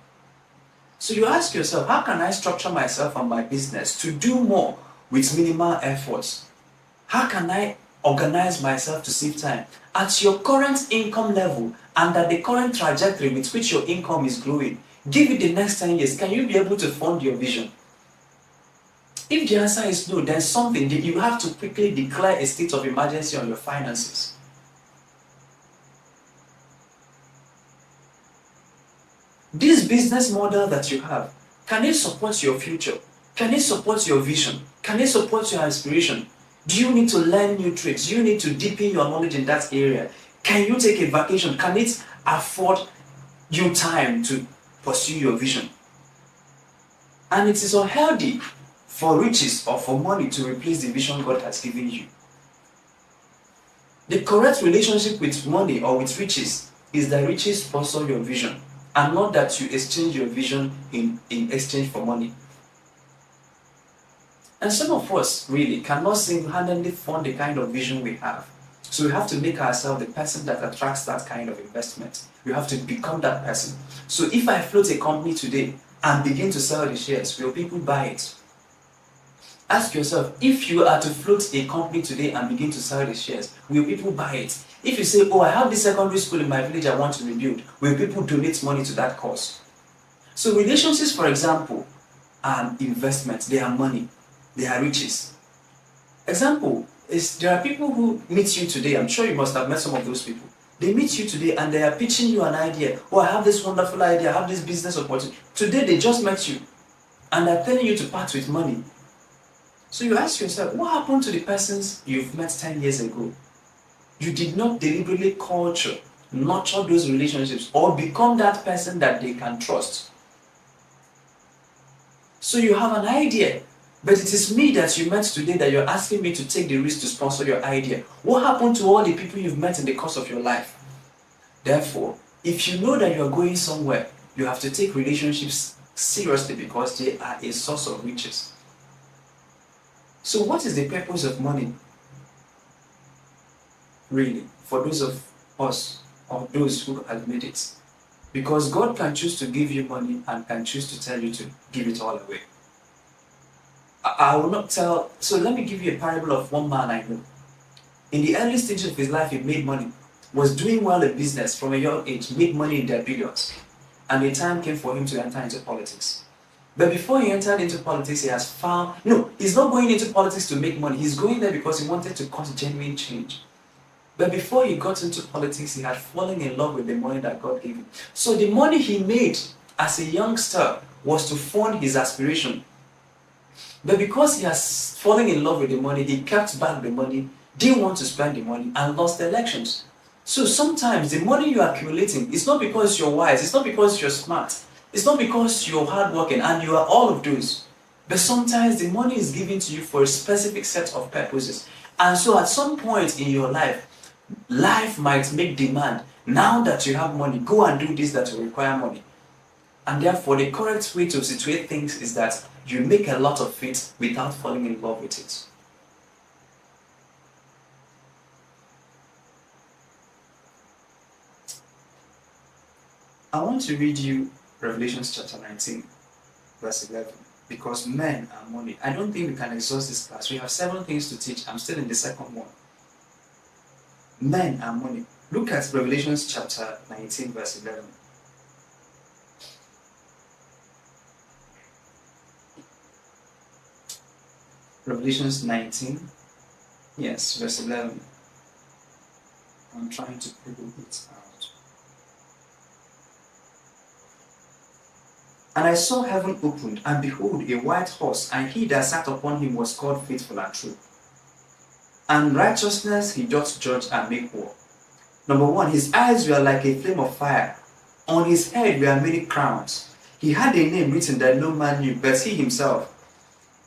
So you ask yourself, how can I structure myself and my business to do more with minimal efforts? How can I organize myself to save time? At your current income level and at the current trajectory with which your income is growing, give it the next 10 years, can you be able to fund your vision? If the answer is no, then something that you have to quickly declare a state of emergency on your finances. This business model that you have, can it support your future? Can it support your vision? Can it support your aspiration? Do you need to learn new tricks? Do you need to deepen your knowledge in that area? Can you take a vacation? Can it afford you time to pursue your vision? And it is unhealthy for riches or for money to replace the vision God has given you. The correct relationship with money or with riches is that riches sponsor your vision, and not that you exchange your vision in exchange for money. And some of us really cannot single-handedly fund the kind of vision we have. So we have to make ourselves the person that attracts that kind of investment. We have to become that person. So if I float a company today and begin to sell the shares, will people buy it? Ask yourself, if you are to float a company today and begin to sell the shares, will people buy it? If you say, oh, I have this secondary school in my village I want to rebuild, will people donate money to that cause? So relationships, for example, and investments, they are money, they are riches. Example is, there are people who meet you today, I'm sure you must have met some of those people. They meet you today and they are pitching you an idea. Oh, I have this wonderful idea, I have this business opportunity. Today they just met you and they're telling you to part with money. So you ask yourself, what happened to the persons you've met 10 years ago? You did not deliberately nurture those relationships or become that person that they can trust. So you have an idea, but it is me that you met today that you're asking me to take the risk to sponsor your idea. What happened to all the people you've met in the course of your life? Therefore, if you know that you're going somewhere, you have to take relationships seriously because they are a source of riches. So what is the purpose of money? Really, for those of us or those who have made it. Because God can choose to give you money and can choose to tell you to give it all away. I will not tell, so let me give you a parable of one man I know. In the early stages of his life, he made money, was doing well in business from a young age, made money in their billions. And the time came for him to enter into politics. But before he entered into politics, he has found, no, he's not going into politics to make money. He's going there because he wanted to cause genuine change. But before he got into politics, he had fallen in love with the money that God gave him. So the money he made as a youngster was to fund his aspiration. But because he has fallen in love with the money, he kept back the money, didn't want to spend the money, and lost the elections. So sometimes the money you are accumulating, it's not because you're wise, it's not because you're smart, it's not because you're hardworking, and you are all of those. But sometimes the money is given to you for a specific set of purposes. And so at some point in your life, life might make demand. Now that you have money, go and do this that will require money. And therefore, the correct way to situate things is that you make a lot of it without falling in love with it. I want to read you Revelation chapter 19, verse 11. Because men are money. I don't think we can exhaust this class. We have 7 things to teach. I'm still in the second one. Men are money. Look at Revelation chapter 19, verse 11. Revelation 19, yes, verse 11. I'm trying to pull it out. And I saw heaven opened, and behold, a white horse, and he that sat upon him was called Faithful and True. And righteousness he doth judge and make war. Number one, his eyes were like a flame of fire. On his head were many crowns. He had a name written that no man knew, but he himself.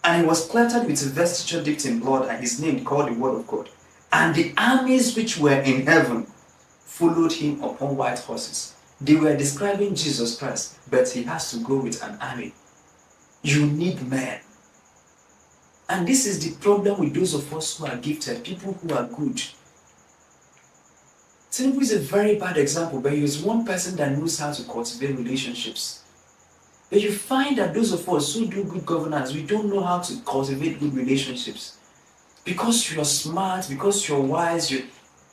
And he was clothed with a vesture dipped in blood, and his name called the Word of God. And the armies which were in heaven followed him upon white horses. They were describing Jesus Christ, but he has to go with an army. You need men. And this is the problem with those of us who are gifted, people who are good. Tinubu is a very bad example, but he is one person that knows how to cultivate relationships. But you find that those of us who do good governance, we don't know how to cultivate good relationships. Because you're smart, because you're wise,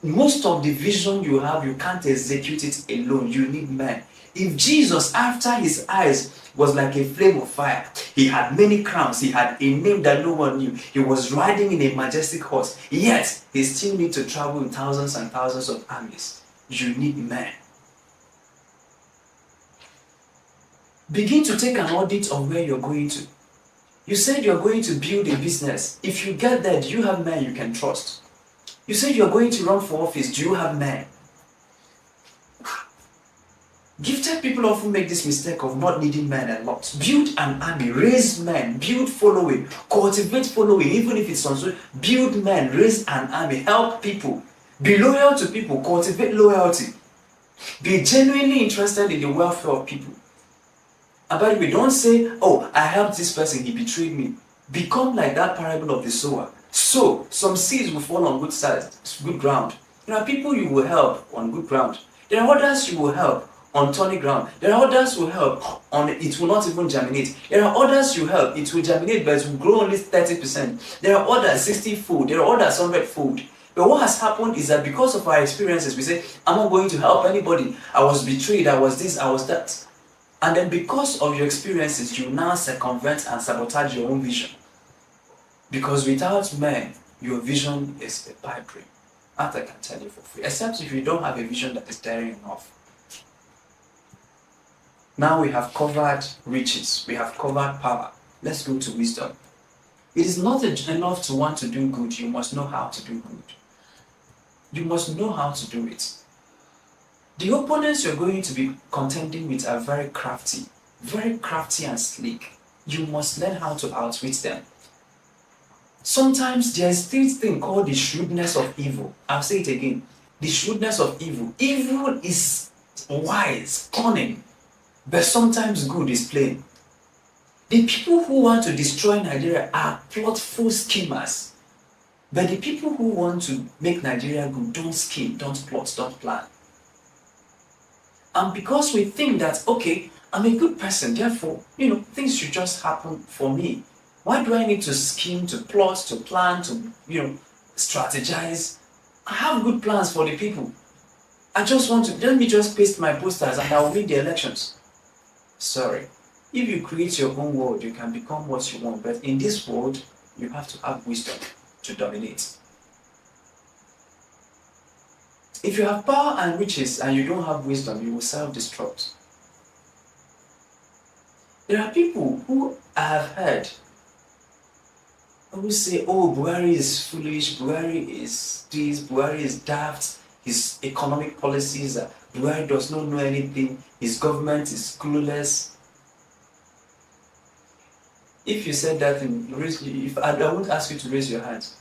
most of the vision you have, you can't execute it alone. You need men. If Jesus, after his eyes was like a flame of fire, he had many crowns, he had a name that no one knew, he was riding in a majestic horse, yet he still need to travel with thousands and thousands of armies. You need men. Begin to take an audit of where you're going to. You said you're going to build a business. If you get there, do you have men you can trust? You said you're going to run for office. Do you have men? Gifted people often make this mistake of not needing men a lot. Build an army, raise men, build following, cultivate following, even if it's on social. Build men, raise an army, help people. Be loyal to people, cultivate loyalty. Be genuinely interested in the welfare of people. And by the way, don't say, oh, I helped this person, he betrayed me. Become like that parable of the sower. So, some seeds will fall on good ground. There are people you will help on good ground. There are others you will help on thorny ground. There are others who help on it will not even germinate. There are others you help, it will germinate, but it will grow only 30%. There are others 60-fold. There are others 100-fold. But what has happened is that because of our experiences, we say, I'm not going to help anybody. I was betrayed, I was this, I was that. And then because of your experiences, you now circumvent and sabotage your own vision. Because without men, your vision is a pipe dream. That I can tell you for free. Except if you don't have a vision that is daring enough. Now we have covered riches. We have covered power. Let's go to wisdom. It is not enough to want to do good. You must know how to do good. You must know how to do it. The opponents you're going to be contending with are very crafty and slick. You must learn how to outwit them. Sometimes there is this thing called the shrewdness of evil. I'll say it again. The shrewdness of evil. Evil is wise, cunning, but sometimes good is plain. The people who want to destroy Nigeria are plotful schemers. But the people who want to make Nigeria good don't scheme, don't plot, don't plan. And because we think that, okay, I'm a good person, therefore, things should just happen for me. Why do I need to scheme, to plot, to plan, to, strategize? I have good plans for the people. I just want to, let me just paste my posters and I'll win the elections. Sorry. If you create your own world, you can become what you want. But in this world, you have to have wisdom to dominate. If you have power and riches and you don't have wisdom, you will self-destruct. There are people who I have heard who say, oh, Buhari is foolish, Buhari is this, Buhari is daft, his economic policies, Buhari does not know anything, his government is clueless. If you said that, I won't ask you to raise your hands.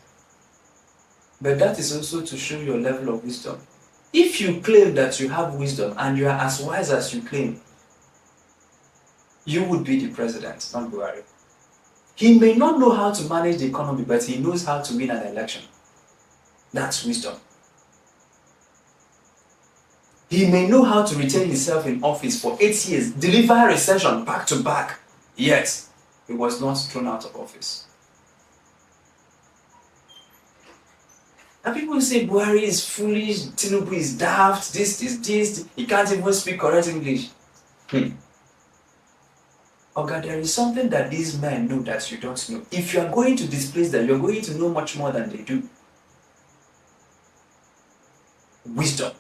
But that is also to show your level of wisdom. If you claim that you have wisdom and you are as wise as you claim, you would be the president, not Buhari. He may not know how to manage the economy, but he knows how to win an election. That's wisdom. He may know how to retain himself in office for 8 years, deliver a recession back to back, yet he was not thrown out of office. And people say Buhari is foolish, Tinubu is daft, this, he can't even speak correct English. Okay, there is something that these men know that you don't know. If you are going to displace them, you're going to know much more than they do. Wisdom.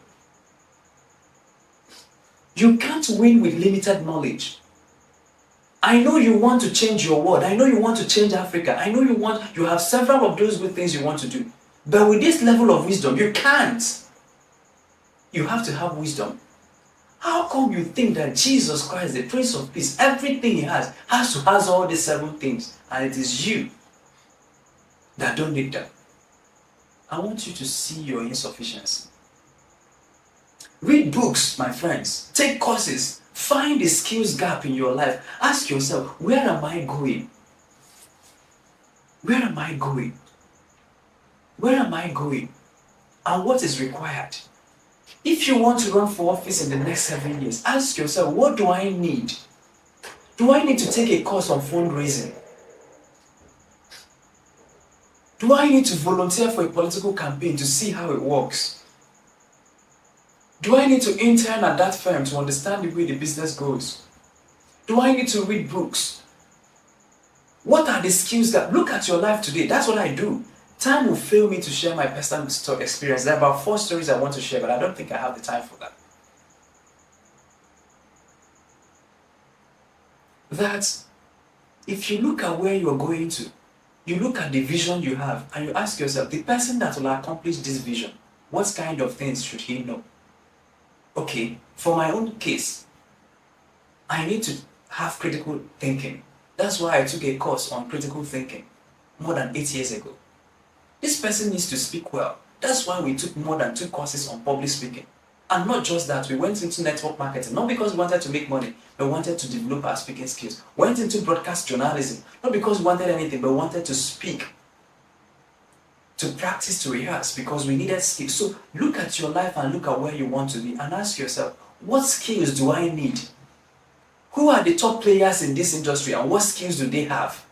You can't win with limited knowledge. I know you want to change your world. I know you want to change Africa. I know you have several of those good things you want to do. But with this level of wisdom, you can't. You have to have wisdom. How come you think that Jesus Christ, the Prince of Peace, everything he has all these 7 things, and it is you that don't need them? I want you to see your insufficiency. Read books, my friends. Take courses. Find the skills gap in your life. Ask yourself, where am I going? Where am I going? Where am I going? And what is required? If you want to run for office in the next 7 years, ask yourself, what do I need? Do I need to take a course on fundraising? Do I need to volunteer for a political campaign to see how it works? Do I need to intern at that firm to understand the way the business goes? Do I need to read books? What are the skills that look at your life today? That's what I do. Time will fail me to share my personal experience. There are about 4 stories I want to share, but I don't think I have the time for that. That if you look at where you're going to, you look at the vision you have, and you ask yourself, the person that will accomplish this vision, what kind of things should he know? Okay, for my own case, I need to have critical thinking. That's why I took a course on critical thinking more than 8 years ago. This person needs to speak well. That's why we took more than 2 courses on public speaking. And not just that, we went into network marketing, not because we wanted to make money, but we wanted to develop our speaking skills. Went into broadcast journalism, not because we wanted anything, but we wanted to speak, to practice, to rehearse, because we needed skills. So look at your life and look at where you want to be and ask yourself, what skills do I need? Who are the top players in this industry and what skills do they have?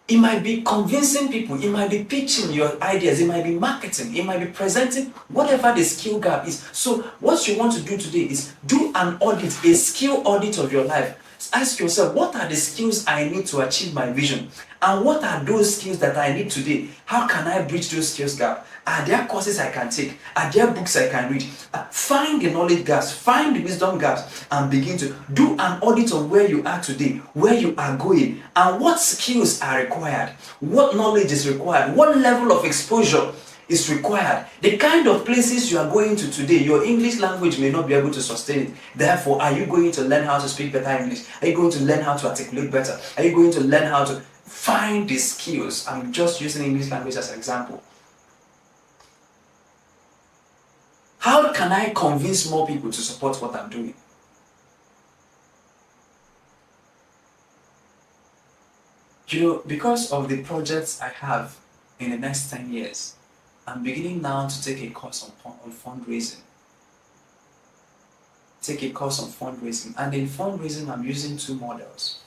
It might be convincing people, it might be pitching your ideas, it might be marketing, it might be presenting, whatever the skill gap is. So what you want to do today is do an audit, a skill audit of your life. Ask yourself, what are the skills I need to achieve my vision? And what are those skills that I need today? How can I bridge those skills gap? Are there courses I can take? Are there books I can read? Find the knowledge gaps, find the wisdom gaps, and begin to do an audit of where you are today, where you are going, and what skills are required, what knowledge is required, what level of exposure is required. The kind of places you are going to today, your English language may not be able to sustain it. Therefore, are you going to learn how to speak better English? Are you going to learn how to articulate better? Are you going to learn how to find the skills? I'm just using English language as an example. How can I convince more people to support what I'm doing? You know, because of the projects I have in the next 10 years, I'm beginning now to take a course on fundraising. Take a course on fundraising. And in fundraising, I'm using 2 models.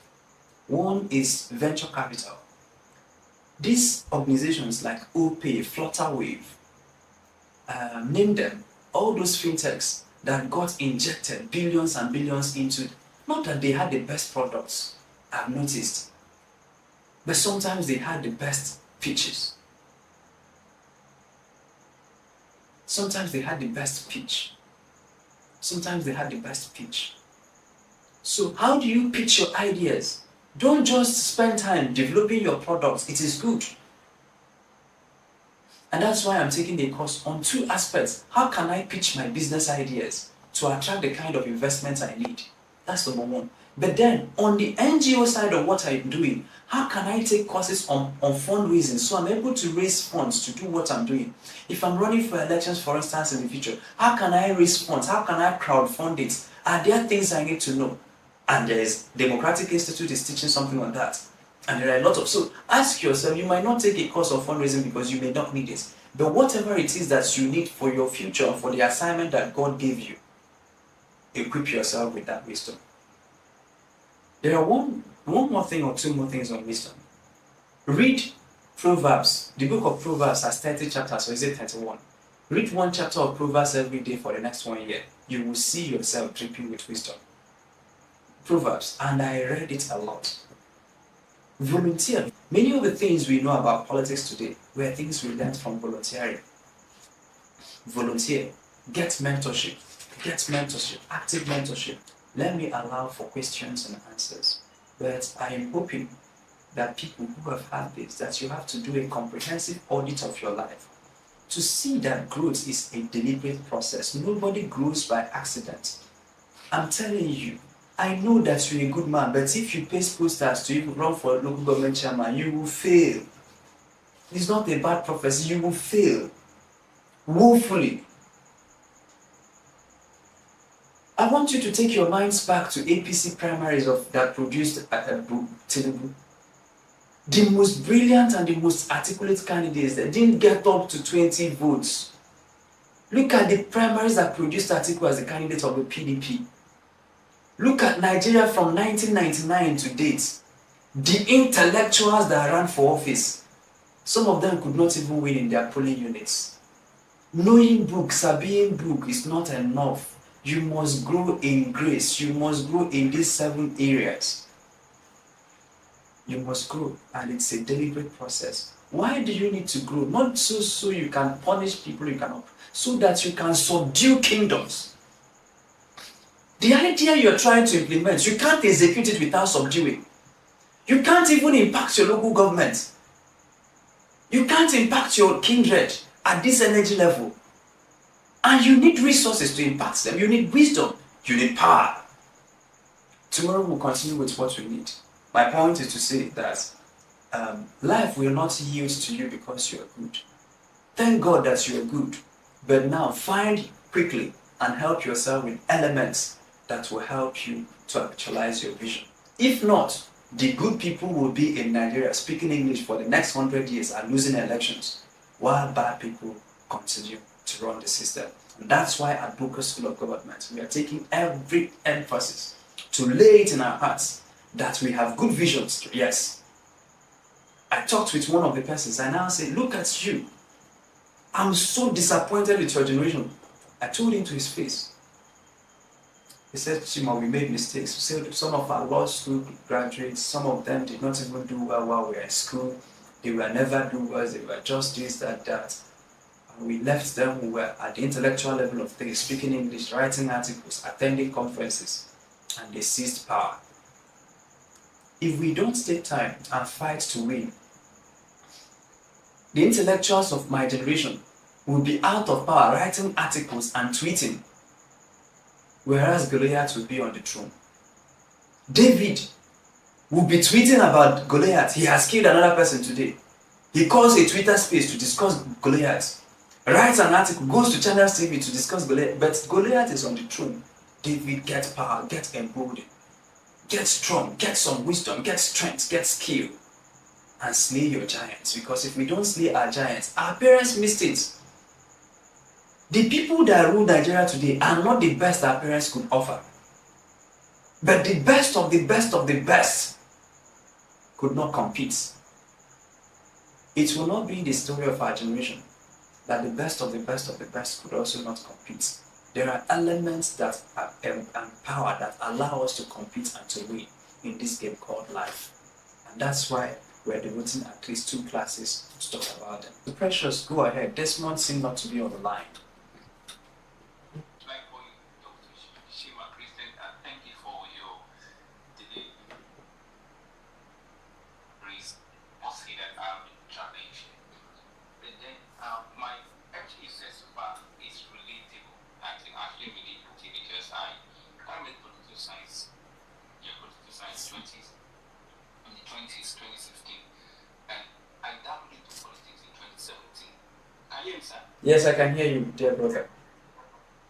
One is venture capital. These organizations like OPay, Flutterwave, name them, all those fintechs that got injected billions and billions into, not that they had the best products, I've noticed, but sometimes they had the best pitches. Sometimes they had the best pitch. Sometimes they had the best pitch. So how do you pitch your ideas? Don't just spend time developing your products. It is good. And that's why I'm taking a course on 2 aspects. How can I pitch my business ideas to attract the kind of investments I need? That's number 1. But then, on the NGO side of what I'm doing, how can I take courses on fundraising so I'm able to raise funds to do what I'm doing? If I'm running for elections, for instance, in the future, how can I raise funds? How can I crowdfund it? Are there things I need to know? And there's Democratic Institute is teaching something on that. And there are a lot of, so ask yourself, you might not take a course of fundraising because you may not need it. But whatever it is that you need for your future, for the assignment that God gave you, equip yourself with that wisdom. There are one more thing or 2 more things on wisdom. Read Proverbs, the book of Proverbs has 30 chapters, or is it 31? Read one chapter of Proverbs every day for the next 1 year. You will see yourself dripping with wisdom. Proverbs, and I read it a lot. Volunteer. Many of the things we know about politics today were things we learned from volunteering. Volunteer. Get mentorship. Get mentorship. Active mentorship. Let me allow for questions and answers. But I am hoping that people who have had this, that you have to do a comprehensive audit of your life to see that growth is a deliberate process. Nobody grows by accident. I'm telling you, I know that you're a good man, but if you paste posters to even run for local government chairman, you will fail. It's not a bad prophecy, you will fail. Woefully. I want you to take your minds back to APC primaries that produced Tinubu. The most brilliant and the most articulate candidates that didn't get up to 20 votes. Look at the primaries that produced Atiku as the candidate of the PDP. Look at Nigeria from 1999 to date. The intellectuals that ran for office, some of them could not even win in their polling units. Knowing book, sabiing book is not enough. You must grow in grace. You must grow in these 7 areas. You must grow, and it's a deliberate process. Why do you need to grow? Not so you can punish people you cannot, so that you can subdue kingdoms. The idea you're trying to implement, you can't execute it without subduing. You can't even impact your local government. You can't impact your kindred at this energy level. And you need resources to impact them. You need wisdom. You need power. Tomorrow we'll continue with what we need. My point is to say that life will not yield to you because you are good. Thank God that you are good. But now find quickly and help yourself with elements that will help you to actualize your vision. If not, the good people will be in Nigeria speaking English for the next 100 years and losing elections, while bad people continue to run the system. And that's why at Boqer School of Government, we are taking every emphasis to lay it in our hearts that we have good visions. Yes. I talked with one of the persons and I said, look at you. I'm so disappointed with your generation. I told him to his face. He said, Chima, we made mistakes. We said some of our law school graduates, some of them did not even do well while we were in school. They were never doers, they were just this, that. And we left them who were at the intellectual level of things, speaking English, writing articles, attending conferences, and they seized power. If we don't take time and fight to win, the intellectuals of my generation will be out of power writing articles and tweeting, whereas Goliath will be on the throne. David will be tweeting about Goliath. He has killed another person today. He calls a Twitter space to discuss Goliath. Writes an article, goes to Channel TV to discuss Goliath, but Goliath is on the throne. David, get power, get emboldened. Get strong, get some wisdom, get strength, get skill, and slay your giants. Because if we don't slay our giants, our parents missed it. The people that rule Nigeria today are not the best our parents could offer. But the best of the best of the best could not compete. It will not be the story of our generation that the best of the best of the best could also not compete. There are elements that are empowered, that allow us to compete and to win in this game called life. And that's why we're devoting at least 2 classes to talk about them. So Precious, go ahead. Desmond seemed not to be on the line. Chima, Christian, thank you for your delivery. Mostly that challenge. But then my actually says about is relatable. I think actually relatable because I made political science, political science 20s, in the 2016, and I dabbled into politics in 2017. Can you hear me, sir? Yes, I can hear you, dear brother.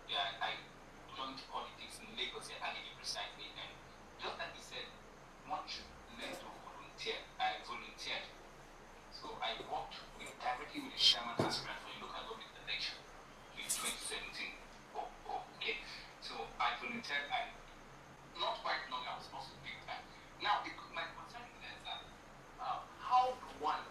Yeah, I joined politics in Lagos, and to be precisely, and just like you said, one should learn to volunteer. I volunteered. So I worked directly with the chairman aspirant for the local government election in 2017. Okay. So I volunteered and not quite long, I was also big time. Now, my concern is that how do one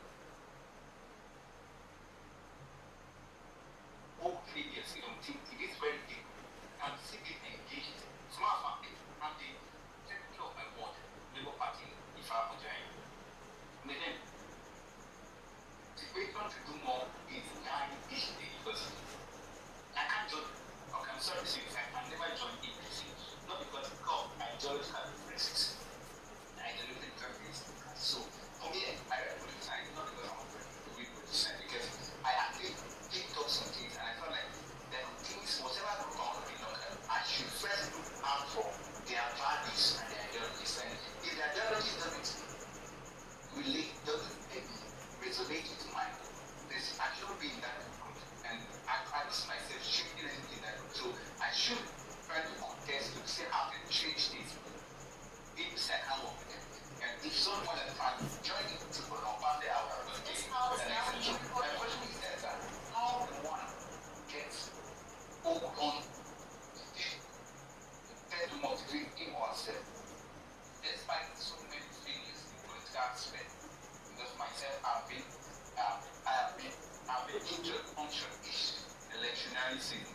highly seen.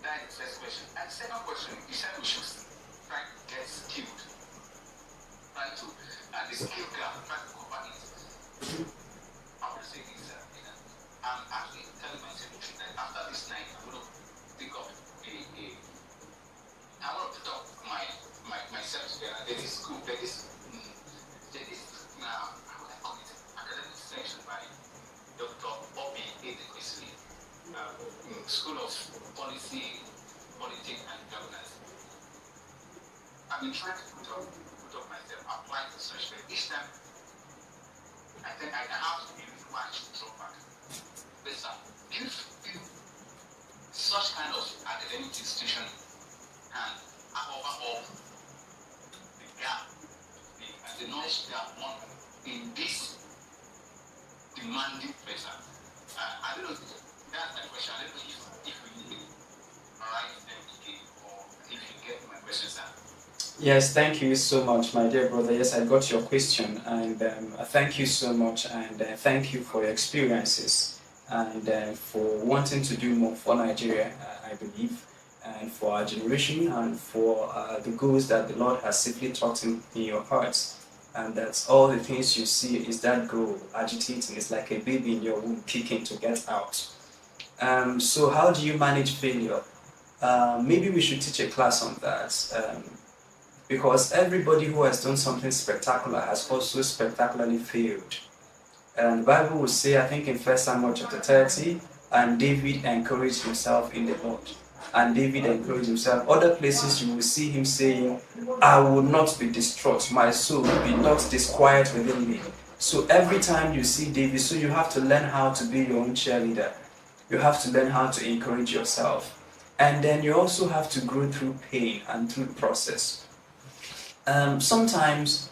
That is the first question. And the second question, you said we should try to get skilled. Try to, and the skill gap, try to cover it. I want to say this, I'm actually telling myself the truth that after this night, I'm going to pick up I want to put up myself together. There is school, there is now, how would I call it? Academic section by Dr. Bobby Edekwesili, School of Policy, Politics and Governance. I've been trying to put up myself, apply to such, but each time I think I have to be with why I should drop back. But sir, do you feel such kind of academic institution can cover up the gap, the knowledge gap one in this demanding pressure? I don't know, that's my question. I don't know if we need alright them again or if you get my question, sir. Yes, thank you so much, my dear brother. Yes, I got your question, and thank you so much, and thank you for your experiences, and for wanting to do more for Nigeria, I believe, and for our generation, and for the goals that the Lord has safely taught in your hearts. And that's all the things you see is that goal agitating. It's like a baby in your womb kicking to get out. So how do you manage failure? Maybe we should teach a class on that. Because everybody who has done something spectacular has also spectacularly failed. And the Bible will say, I think in 1 Samuel chapter 30, and David encouraged himself in the Lord. And David encouraged himself. Other places you will see him saying, I will not be distraught, my soul will be not disquiet within me. So every time you see David, so you have to learn how to be your own cheerleader. You have to learn how to encourage yourself. And then you also have to grow through pain and through the process. Sometimes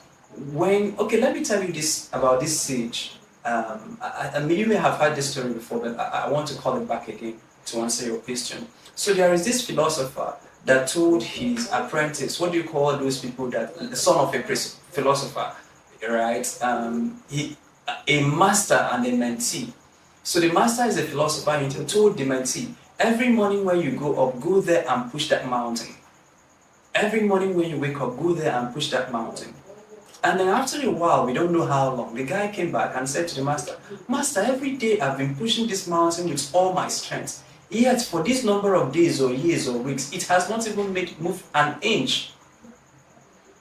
let me tell you this about this sage. I mean, you may have heard this story before, but I want to call it back again to answer your question. So there is this philosopher that told his apprentice, what do you call those people that, the son of a philosopher, right? A master and a mentee. So the master is a philosopher, and he told the mentee, every morning when you go up, go there and push that mountain. Every morning when you wake up, go there and push that mountain. And then after a while, we don't know how long, the guy came back and said to the master, Master, every day I've been pushing this mountain with all my strength. Yet for this number of days or years or weeks, it has not even moved an inch.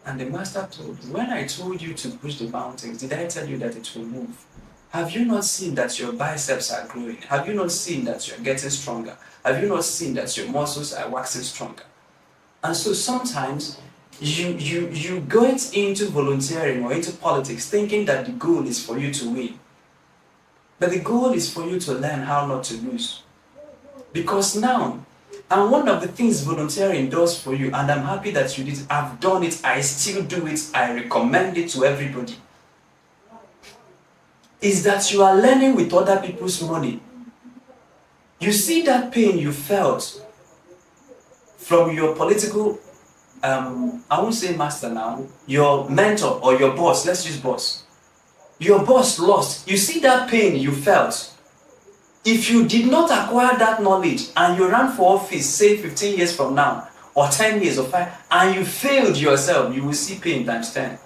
And the master told him, when I told you to push the mountains, did I tell you that it will move? Have you not seen that your biceps are growing? Have you not seen that you're getting stronger? Have you not seen that your muscles are waxing stronger? And so sometimes you go into volunteering or into politics thinking that the goal is for you to win. But the goal is for you to learn how not to lose. Because now, and one of the things volunteering does for you, and I'm happy that you did, I've done it, I still do it, I recommend it to everybody, is that you are learning with other people's money. You see that pain you felt from your political, I won't say master now, your mentor or your boss, let's use boss. Your boss lost. You see that pain you felt. If you did not acquire that knowledge and you ran for office, say 15 years from now, or 10 years or 5, and you failed yourself, you will see pain times 10.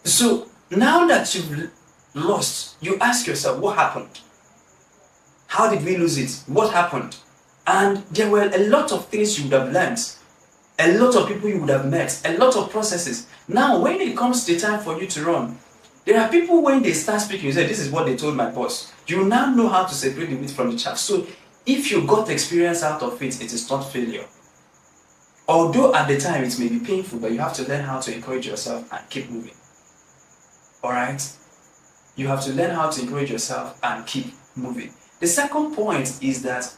So now that you've lost, you ask yourself, what happened? How did we lose it? What happened? And there were a lot of things you would have learned, a lot of people you would have met, a lot of processes. Now, when it comes to the time for you to run, there are people when they start speaking, you say, this is what they told my boss. You now know how to separate the wheat from the chaff. So if you got experience out of it, it is not failure. Although at the time it may be painful, but you have to learn how to encourage yourself and keep moving. Alright? You have to learn how to encourage yourself and keep moving. The second point is that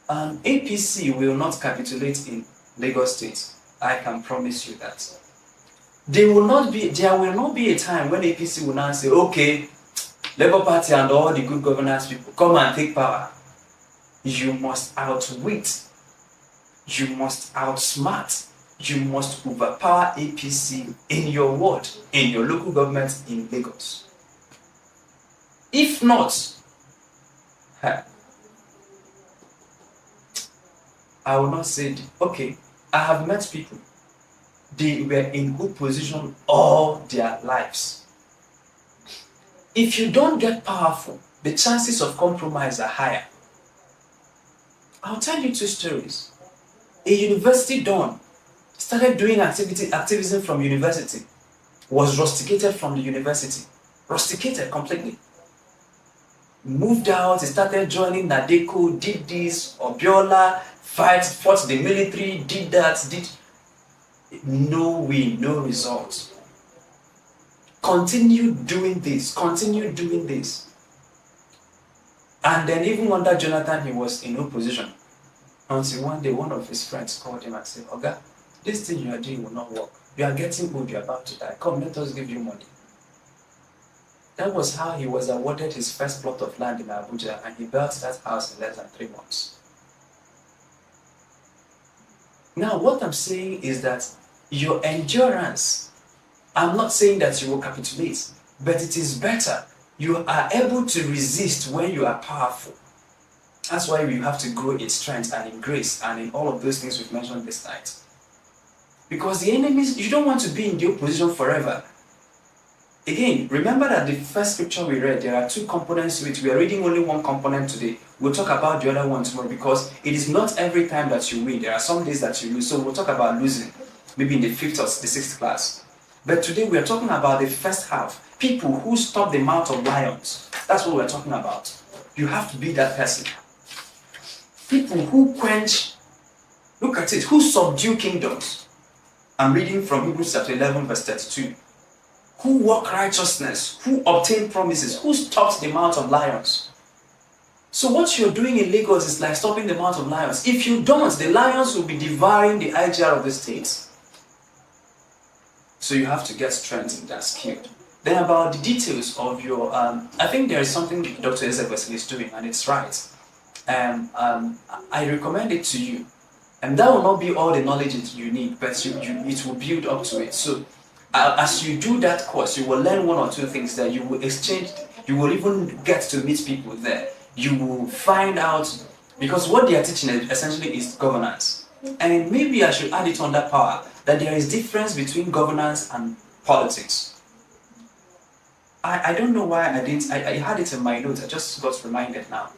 APC will not capitulate in Lagos State. I can promise you that. There will not be a time when APC will now say, okay, Labour Party and all the good governance people, come and take power. You must outwit, you must outsmart, you must overpower APC in your ward, in your local government in Lagos. If not, I will not say, okay, I have met people, they were in good position all their lives. If you don't get powerful, the chances of compromise are higher. I'll tell you two stories. A university don started doing activism from university, was rusticated from the university, rusticated completely. Moved out, he started joining Nadeko, did this, Obiola, fought the military, did that, did no win, no results. Continue doing this, continue doing this. And then even under Jonathan, he was in opposition. Until one day, one of his friends called him and said, Oga, this thing you are doing will not work. You are getting old, you are about to die. Come, let us give you money. That was how he was awarded his first plot of land in Abuja, and he built that house in less than 3 months. Now, what I'm saying is that your endurance, I'm not saying that you will capitulate, but it is better. You are able to resist when you are powerful. That's why you have to grow in strength and in grace and in all of those things we've mentioned this night. Because the enemies, you don't want to be in the opposition forever. Again, remember that the first scripture we read, there are 2 components to it. We are reading only one component today. We'll talk about the other one tomorrow because it is not every time that you win. There are some days that you lose. So we'll talk about losing, maybe in the 5th or the 6th class. But today we are talking about the first half. People who stop the mouth of lions. That's what we're talking about. You have to be that person. People who quench, look at it, who subdue kingdoms. I'm reading from Hebrews chapter 11 verse 32. Who work righteousness, who obtain promises, who stops the mouth of lions. So what you're doing in Lagos is like stopping the mouth of lions. If you don't, the lions will be devouring the IGR of the state. So you have to get strength in that skill. Then about the details of your, I think there is something Dr. Ezebesi is doing, and it's right. I recommend it to you. And that will not be all the knowledge that you need, but it will build up to it. So as you do that course, you will learn 1 or 2 things that you will exchange, you will even get to meet people there. You will find out, because what they are teaching essentially is governance. And maybe I should add it under power, that there is difference between governance and politics. I don't know why I didn't, I had it in my notes, I just got reminded now.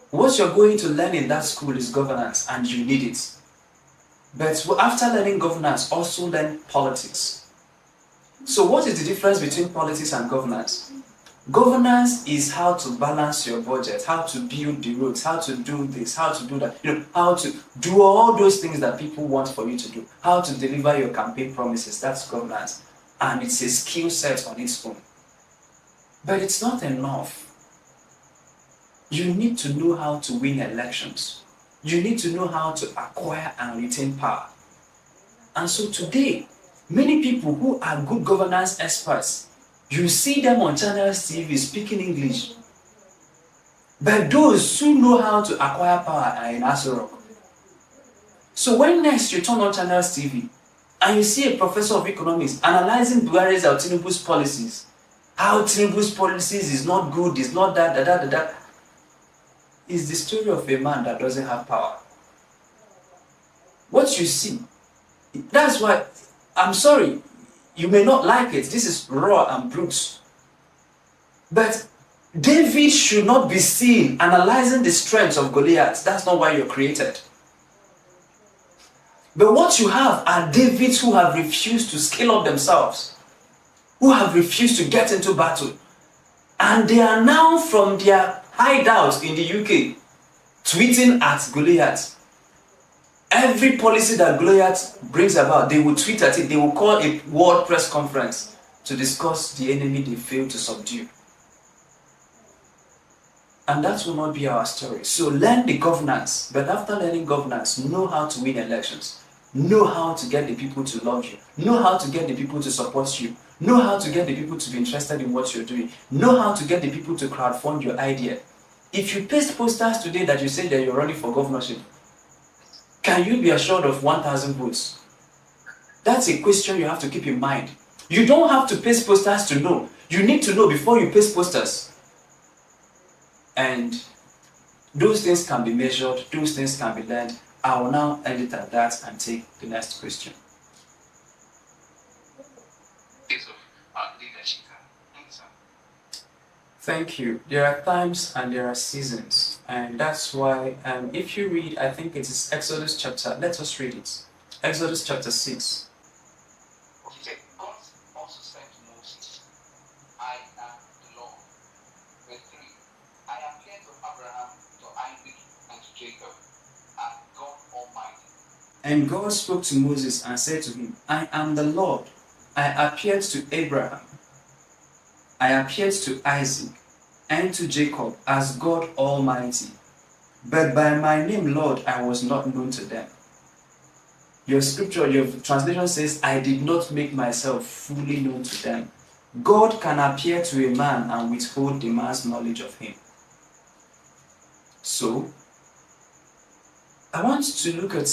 What you're going to learn in that school is governance, and you need it. But after learning governance, also learn politics. So what is the difference between politics and governance? Governance is how to balance your budget, how to build the roads, how to do this, how to do that, how to do all those things that people want for you to do, how to deliver your campaign promises. That's governance. And it's a skill set on its own. But it's not enough. You need to know how to win elections. You need to know how to acquire and retain power. And so today, many people who are good governance experts, you see them on Channels TV speaking English. But those who know how to acquire power are in Aso Rock. So when next you turn on Channels TV and you see a professor of economics analyzing Buhari's or Tinubu's policies, how Tinubu's policies is not good, is not that, is the story of a man that doesn't have power. What you see, that's why, I'm sorry, you may not like it, this is raw and brute. But David should not be seen analyzing the strengths of Goliath. That's not why you're created. But what you have are Davids who have refused to scale up themselves, who have refused to get into battle. And they are now from their hideout in the UK, tweeting at Goliath. Every policy that Goliath brings about, they will tweet at it. They will call a world press conference to discuss the enemy they failed to subdue. And that will not be our story. So learn the governance, but after learning governance, know how to win elections. Know how to get the people to love you. Know how to get the people to support you. Know how to get the people to be interested in what you're doing. Know how to get the people to crowdfund your idea. If you paste posters today that you say that you're running for governorship, can you be assured of 1,000 votes? That's a question you have to keep in mind. You don't have to paste posters to know. You need to know before you paste posters. And those things can be measured, those things can be learned. I will now end it at that and take the next question. Leadership. Thank you, sir. Thank you. There are times and there are seasons, and that's why if you read, I think it is Exodus chapter, let us read it. Exodus chapter 6. Okay, God also said to Moses, I am the Lord. Verse 3, I appeared to Abraham, to Isaac, and to Jacob, as God Almighty. And God spoke to Moses and said to him, I am the Lord. I appeared to Abraham, I appeared to Isaac, and to Jacob as God Almighty. But by my name, Lord, I was not known to them. Your scripture, your translation says, I did not make myself fully known to them. God can appear to a man and withhold the man's knowledge of him. So, I want to look at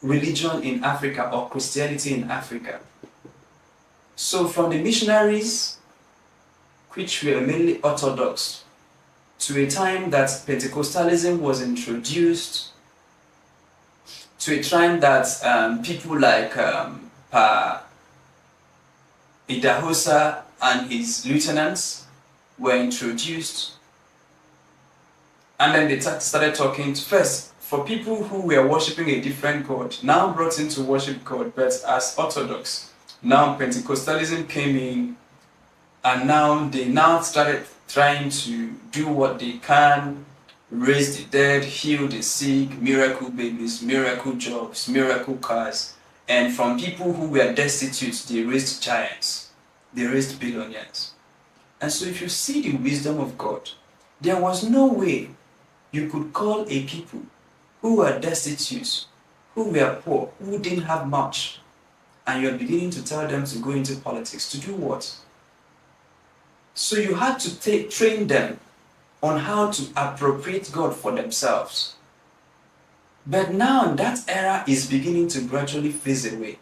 religion in Africa or Christianity in Africa. So, from the missionaries, which were mainly Orthodox, to a time that Pentecostalism was introduced, to a time that people like Pa Idahosa and his lieutenants were introduced. And then they started talking first for people who were worshipping a different God, now brought in to worship God, but as Orthodox. Now Pentecostalism came in, and now they started trying to do what they can, raise the dead, heal the sick, miracle babies, miracle jobs, miracle cars. And from people who were destitute, they raised giants, they raised billionaires. And so if you see the wisdom of God, there was no way you could call a people who were destitute, who were poor, who didn't have much, and you're beginning to tell them to go into politics. To do what? So you had to train them on how to appropriate God for themselves. But now that era is beginning to gradually phase away.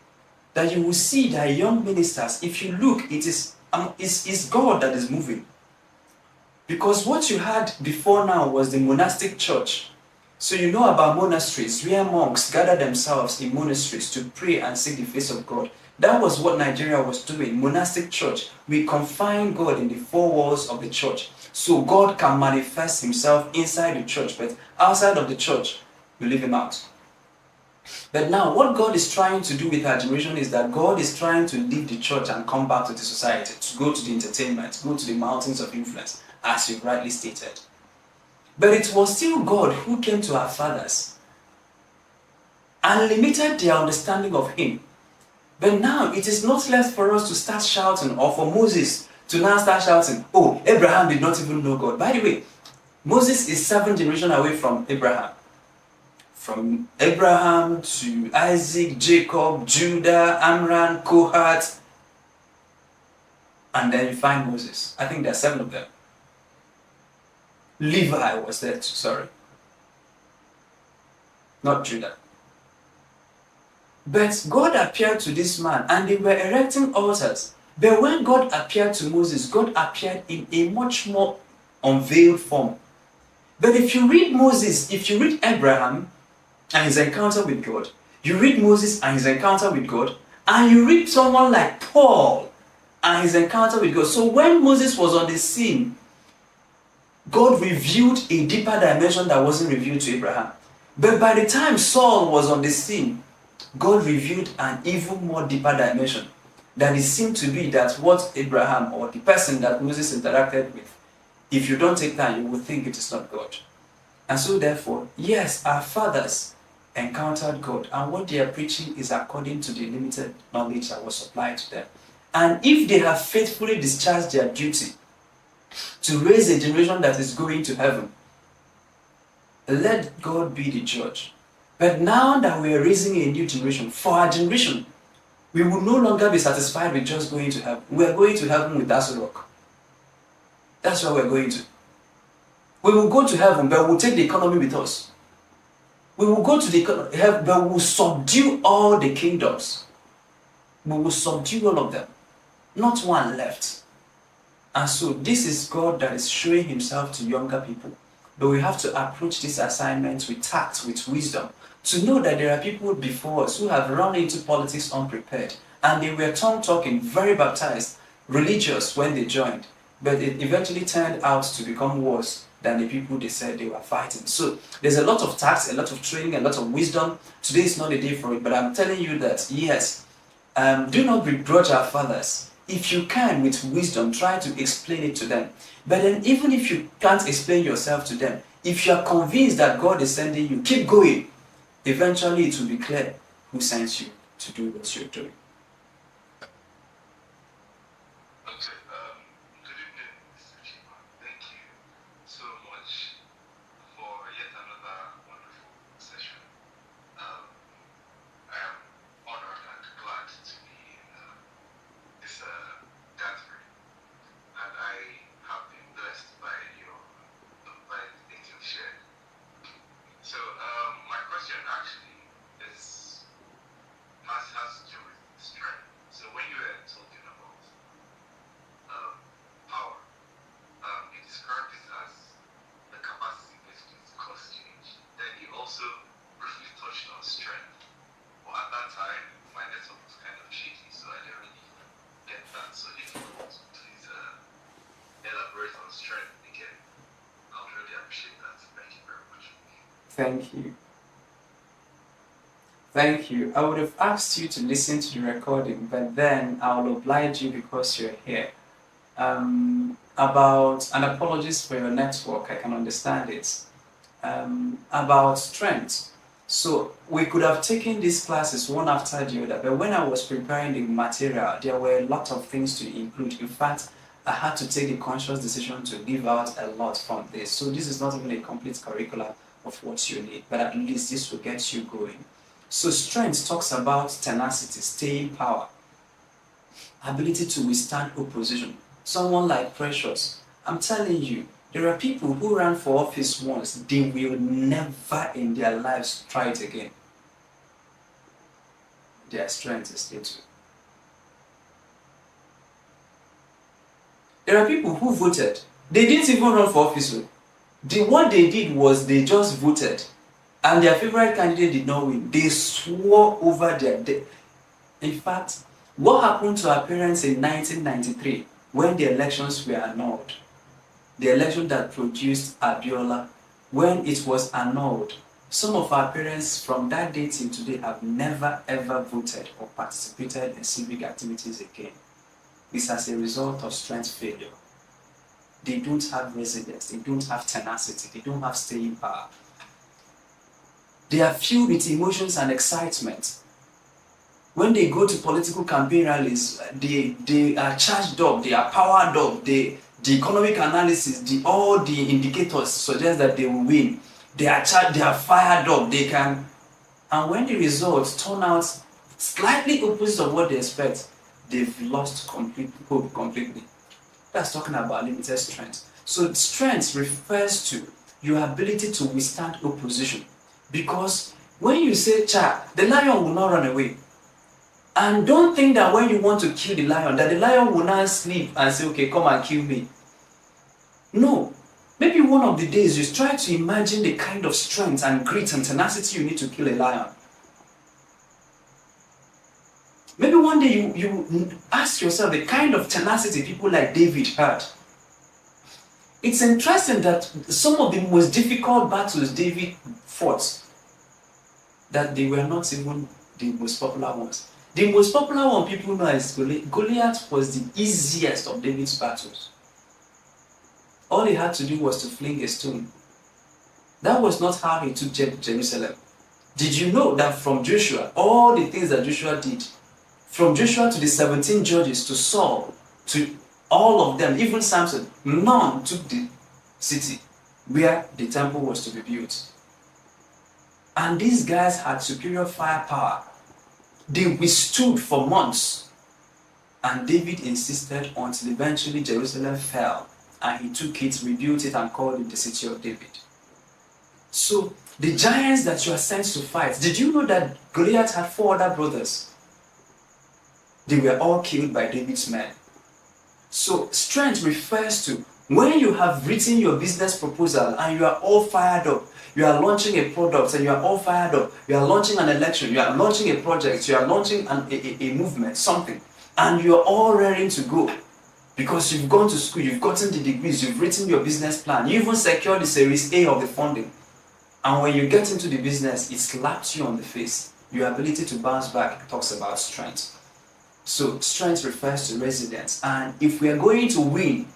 That you will see that young ministers, if you look, it's God that is moving. Because what you had before now was the monastic church. So you know about monasteries where monks gather themselves in monasteries to pray and seek the face of God. That was what Nigeria was doing, monastic church. We confine God in the four walls of the church. So God can manifest himself inside the church, but outside of the church, we leave him out. But now, what God is trying to do with our generation is that God is trying to leave the church and come back to the society, to go to the entertainment, go to the mountains of influence, as you rightly stated. But it was still God who came to our fathers and limited their understanding of him. But now it is not left for us to start shouting, or for Moses to now start shouting, oh, Abraham did not even know God. By the way, Moses is 7 generations away from Abraham. From Abraham to Isaac, Jacob, Judah, Amram, Kohath, and then you find Moses. I think there are 7 of them. Levi was there too, sorry. Not Judah. But God appeared to this man and they were erecting altars. But when God appeared to Moses, God appeared in a much more unveiled form. But if you read Moses, if you read Abraham and his encounter with God, you read Moses and his encounter with God, and you read someone like Paul and his encounter with God. So when Moses was on the scene, God revealed a deeper dimension that wasn't revealed to Abraham. But by the time Saul was on the scene, God revealed an even more deeper dimension that it seemed to be that what Abraham or the person that Moses interacted with, if you don't take time, you will think it is not God. And so therefore, yes, our fathers encountered God, and what they are preaching is according to the limited knowledge that was supplied to them. And if they have faithfully discharged their duty to raise a generation that is going to heaven, let God be the judge. But now that we are raising a new generation, for our generation, we will no longer be satisfied with just going to heaven. We are going to heaven with that rock. That's where we're going to. We will go to heaven, but we'll take the economy with us. We will go to the heaven, but we will subdue all the kingdoms. We will subdue all of them. Not one left. And so this is God that is showing himself to younger people. But we have to approach this assignment with tact, with wisdom, to know that there are people before us who have run into politics unprepared, and they were tongue-talking, very baptized, religious when they joined, but it eventually turned out to become worse than the people they said they were fighting. So there's a lot of tact, a lot of training, a lot of wisdom. Today is not a day for it, but I'm telling you that, yes, do not begrudge our fathers. If you can, with wisdom, try to explain it to them. But then even if you can't explain yourself to them, if you are convinced that God is sending you, keep going. Eventually it will be clear who sends you to do what you're doing. Okay, good evening, Mr. Chima. Thank you so much for yet another wonderful session. I am honored and glad to be in this gathering, and I have been blessed by by the things you've shared. So, my question actually has to do with strength. So, when you were talking about power, you described it as the capacity basically to cause change. Then you also briefly touched on strength. But at that time, my network was kind of shaky, so I didn't really get that. So if you could please elaborate on strength again, I would really appreciate that. Thank you very much. Thank you. Thank you. I would have asked you to listen to the recording, but then I'll oblige you because you're here. About, and apologies for your network, I can understand it. About strength. So we could have taken these classes one after the other, but when I was preparing the material, there were a lot of things to include. In fact, I had to take the conscious decision to leave out a lot from this. So this is not even a complete curriculum of what you need, but at least this will get you going. So strength talks about tenacity, staying power, ability to withstand opposition. Someone like Precious, I'm telling you, there are people who ran for office once, they will never in their lives try it again. Their strength is little. There are people who voted, they didn't even run for office. What they did was they just voted, and their favorite candidate did not win. They swore over their death. In fact, what happened to our parents in 1993 when the elections were annulled? The election that produced Abiola, when it was annulled, some of our parents from that day till today have never ever voted or participated in civic activities again. It's as a result of strength failure. They don't have resilience, they don't have tenacity, they don't have staying power. They are filled with emotions and excitement. When they go to political campaign rallies, they are charged up, they are powered up, the economic analysis, all the indicators suggest that they will win. They are charged, they are fired up, they can. And when the results turn out slightly opposite of what they expect, they've lost hope completely. That's talking about limited strength. So strength refers to your ability to withstand opposition. Because when you say, the lion will not run away. And don't think that when you want to kill the lion, that the lion will not sleep and say, okay, come and kill me. No. Maybe one of the days you try to imagine the kind of strength and grit and tenacity you need to kill a lion. Maybe one day you ask yourself the kind of tenacity people like David had. It's interesting that some of the most difficult battles David fought, that they were not even the most popular ones. The most popular one people know is Goliath. Goliath was the easiest of David's battles. All he had to do was to fling a stone. That was not how he took Jerusalem. Did you know that from Joshua, all the things that Joshua did, from Joshua to the 17 judges, to Saul, to all of them, even Samson, none took the city where the temple was to be built. And these guys had superior firepower. They withstood for months. And David insisted until eventually Jerusalem fell. And he took it, rebuilt it, and called it the city of David. So, the giants that you are sent to fight, did you know that Goliath had 4 other brothers? They were all killed by David's men. So strength refers to when you have written your business proposal and you are all fired up. You are launching a product and you are all fired up. You are launching an election. You are launching a project. You are launching a movement, something. And you are all ready to go. Because you've gone to school, you've gotten the degrees, you've written your business plan, you even secured the Series A of the funding. And when you get into the business, it slaps you on the face. Your ability to bounce back talks about strength. So strength refers to resilience. And if we are going to win,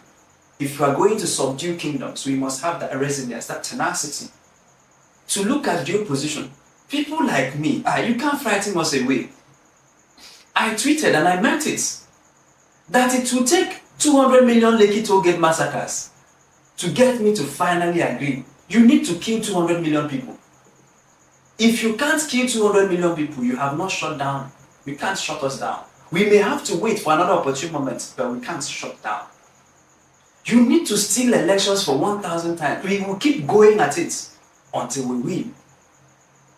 if we are going to subdue kingdoms, we must have that resilience, that tenacity. To look at the opposition, people like me, you can't frighten us away. I tweeted and I meant it, that it will take 200 million Lekki toll gate massacres to get me to finally agree. You need to kill 200 million people. If you can't kill 200 million people, you have not shut down. You can't shut us down. We may have to wait for another opportune moment, but we can't shut down. You need to steal elections for 1,000 times. We will keep going at it until we win.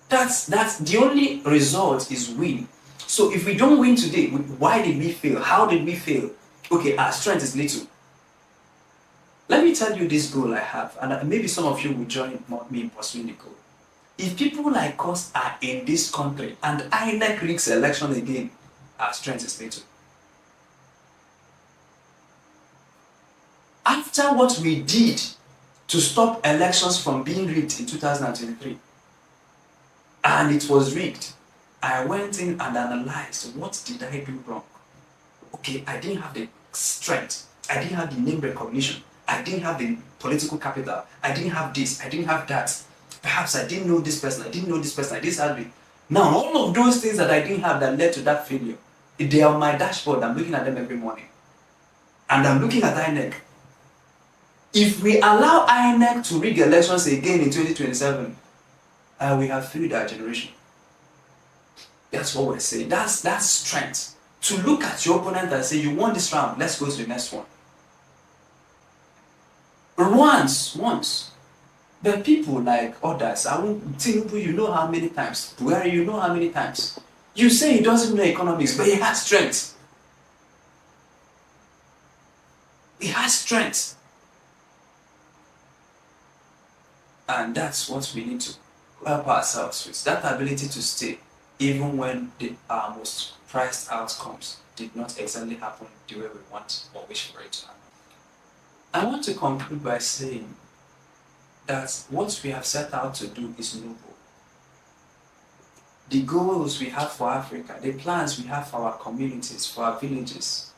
That's the only result is win. So if we don't win today, why did we fail? How did we fail? Okay, our strength is little. Let me tell you this goal I have, and maybe some of you will join me in pursuing the goal. If people like us are in this country and INEC rigs election again, our strength is little. After what we did to stop elections from being rigged in 2023, and it was rigged, I went in and analyzed what did I do wrong. Okay, I didn't have the strength, I didn't have the name recognition, I didn't have the political capital, I didn't have this, I didn't have that. Perhaps I didn't know this person, I didn't know this person, I didn't have it. Now, all of those things that I didn't have that led to that failure, they are on my dashboard. I'm looking at them every morning. And I'm looking at INEC. If we allow INEC to rig elections again in 2027, we have failed our generation. That's what we're saying. That's strength. To look at your opponent and say, you won this round, let's go to the next one. Once. But people like others, I won't Tinubu, you know how many times. Buhari, you know how many times. You say he doesn't know economics, but he has strength. He has strength. And that's what we need to help ourselves with. That ability to stay, even when our most prized outcomes did not exactly happen the way we want or wish for it to happen. I want to conclude by saying that what we have set out to do is noble. The goals we have for Africa, the plans we have for our communities, for our villages,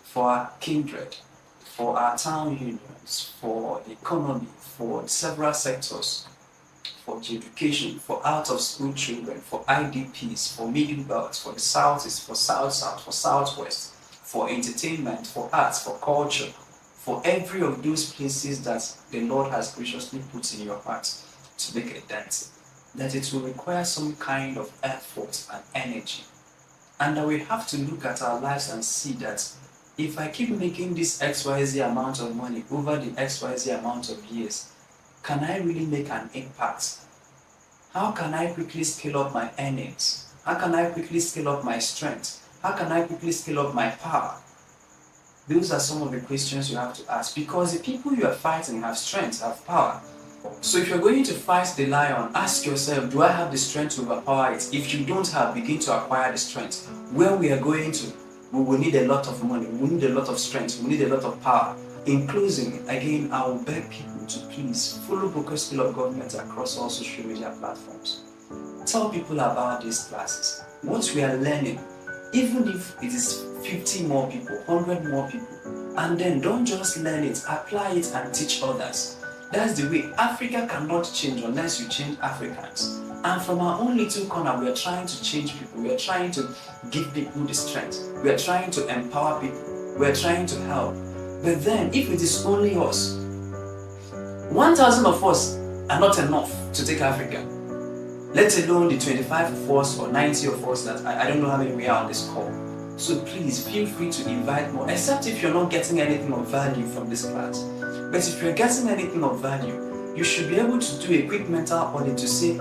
for our kindred, for our town unions, for the economy, for several sectors, for the education, for out-of-school children, for IDPs, for middle belt, for the Southeast, for South-South, for Southwest, for entertainment, for arts, for culture, for every of those places that the Lord has graciously put in your heart to make a dent, that it will require some kind of effort and energy. And that we have to look at our lives and see that if I keep making this XYZ amount of money over the XYZ amount of years, can I really make an impact? How can I quickly scale up my earnings? How can I quickly scale up my strength? How can I quickly scale up my power? Those are some of the questions you have to ask, because the people you are fighting have strength, have power. So if you're going to fight the lion, ask yourself, do I have the strength to overpower it? If you don't have, begin to acquire the strength. Where we are going to, we will need a lot of money, we need a lot of strength, we need a lot of power. In closing, again, I will beg people to please follow Boqer School of Government across all social media platforms. Tell people about these classes, what we are learning, even if it is 50 more people, 100 more people, and then don't just learn it, apply it and teach others. That's the way. Africa cannot change unless you change Africans. And from our own little corner, we are trying to change people. We are trying to give people the strength. We are trying to empower people. We are trying to help. But then, if it is only us, 1,000 of us are not enough to take Africa. Let alone the 25 of us or 90 of us that I don't know how many we are on this call. So please feel free to invite more, except if you're not getting anything of value from this class. But if you're getting anything of value, you should be able to do a quick mental audit to say,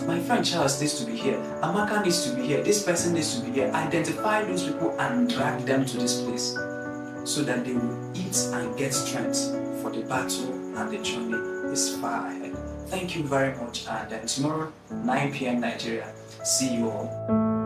my friend Charles needs to be here, Amaka needs to be here, this person needs to be here. Identify those people and drag them to this place. so that they will eat and get strength for the battle and the journey is far ahead. Thank you very much, and then tomorrow 9 p.m. Nigeria. See you all.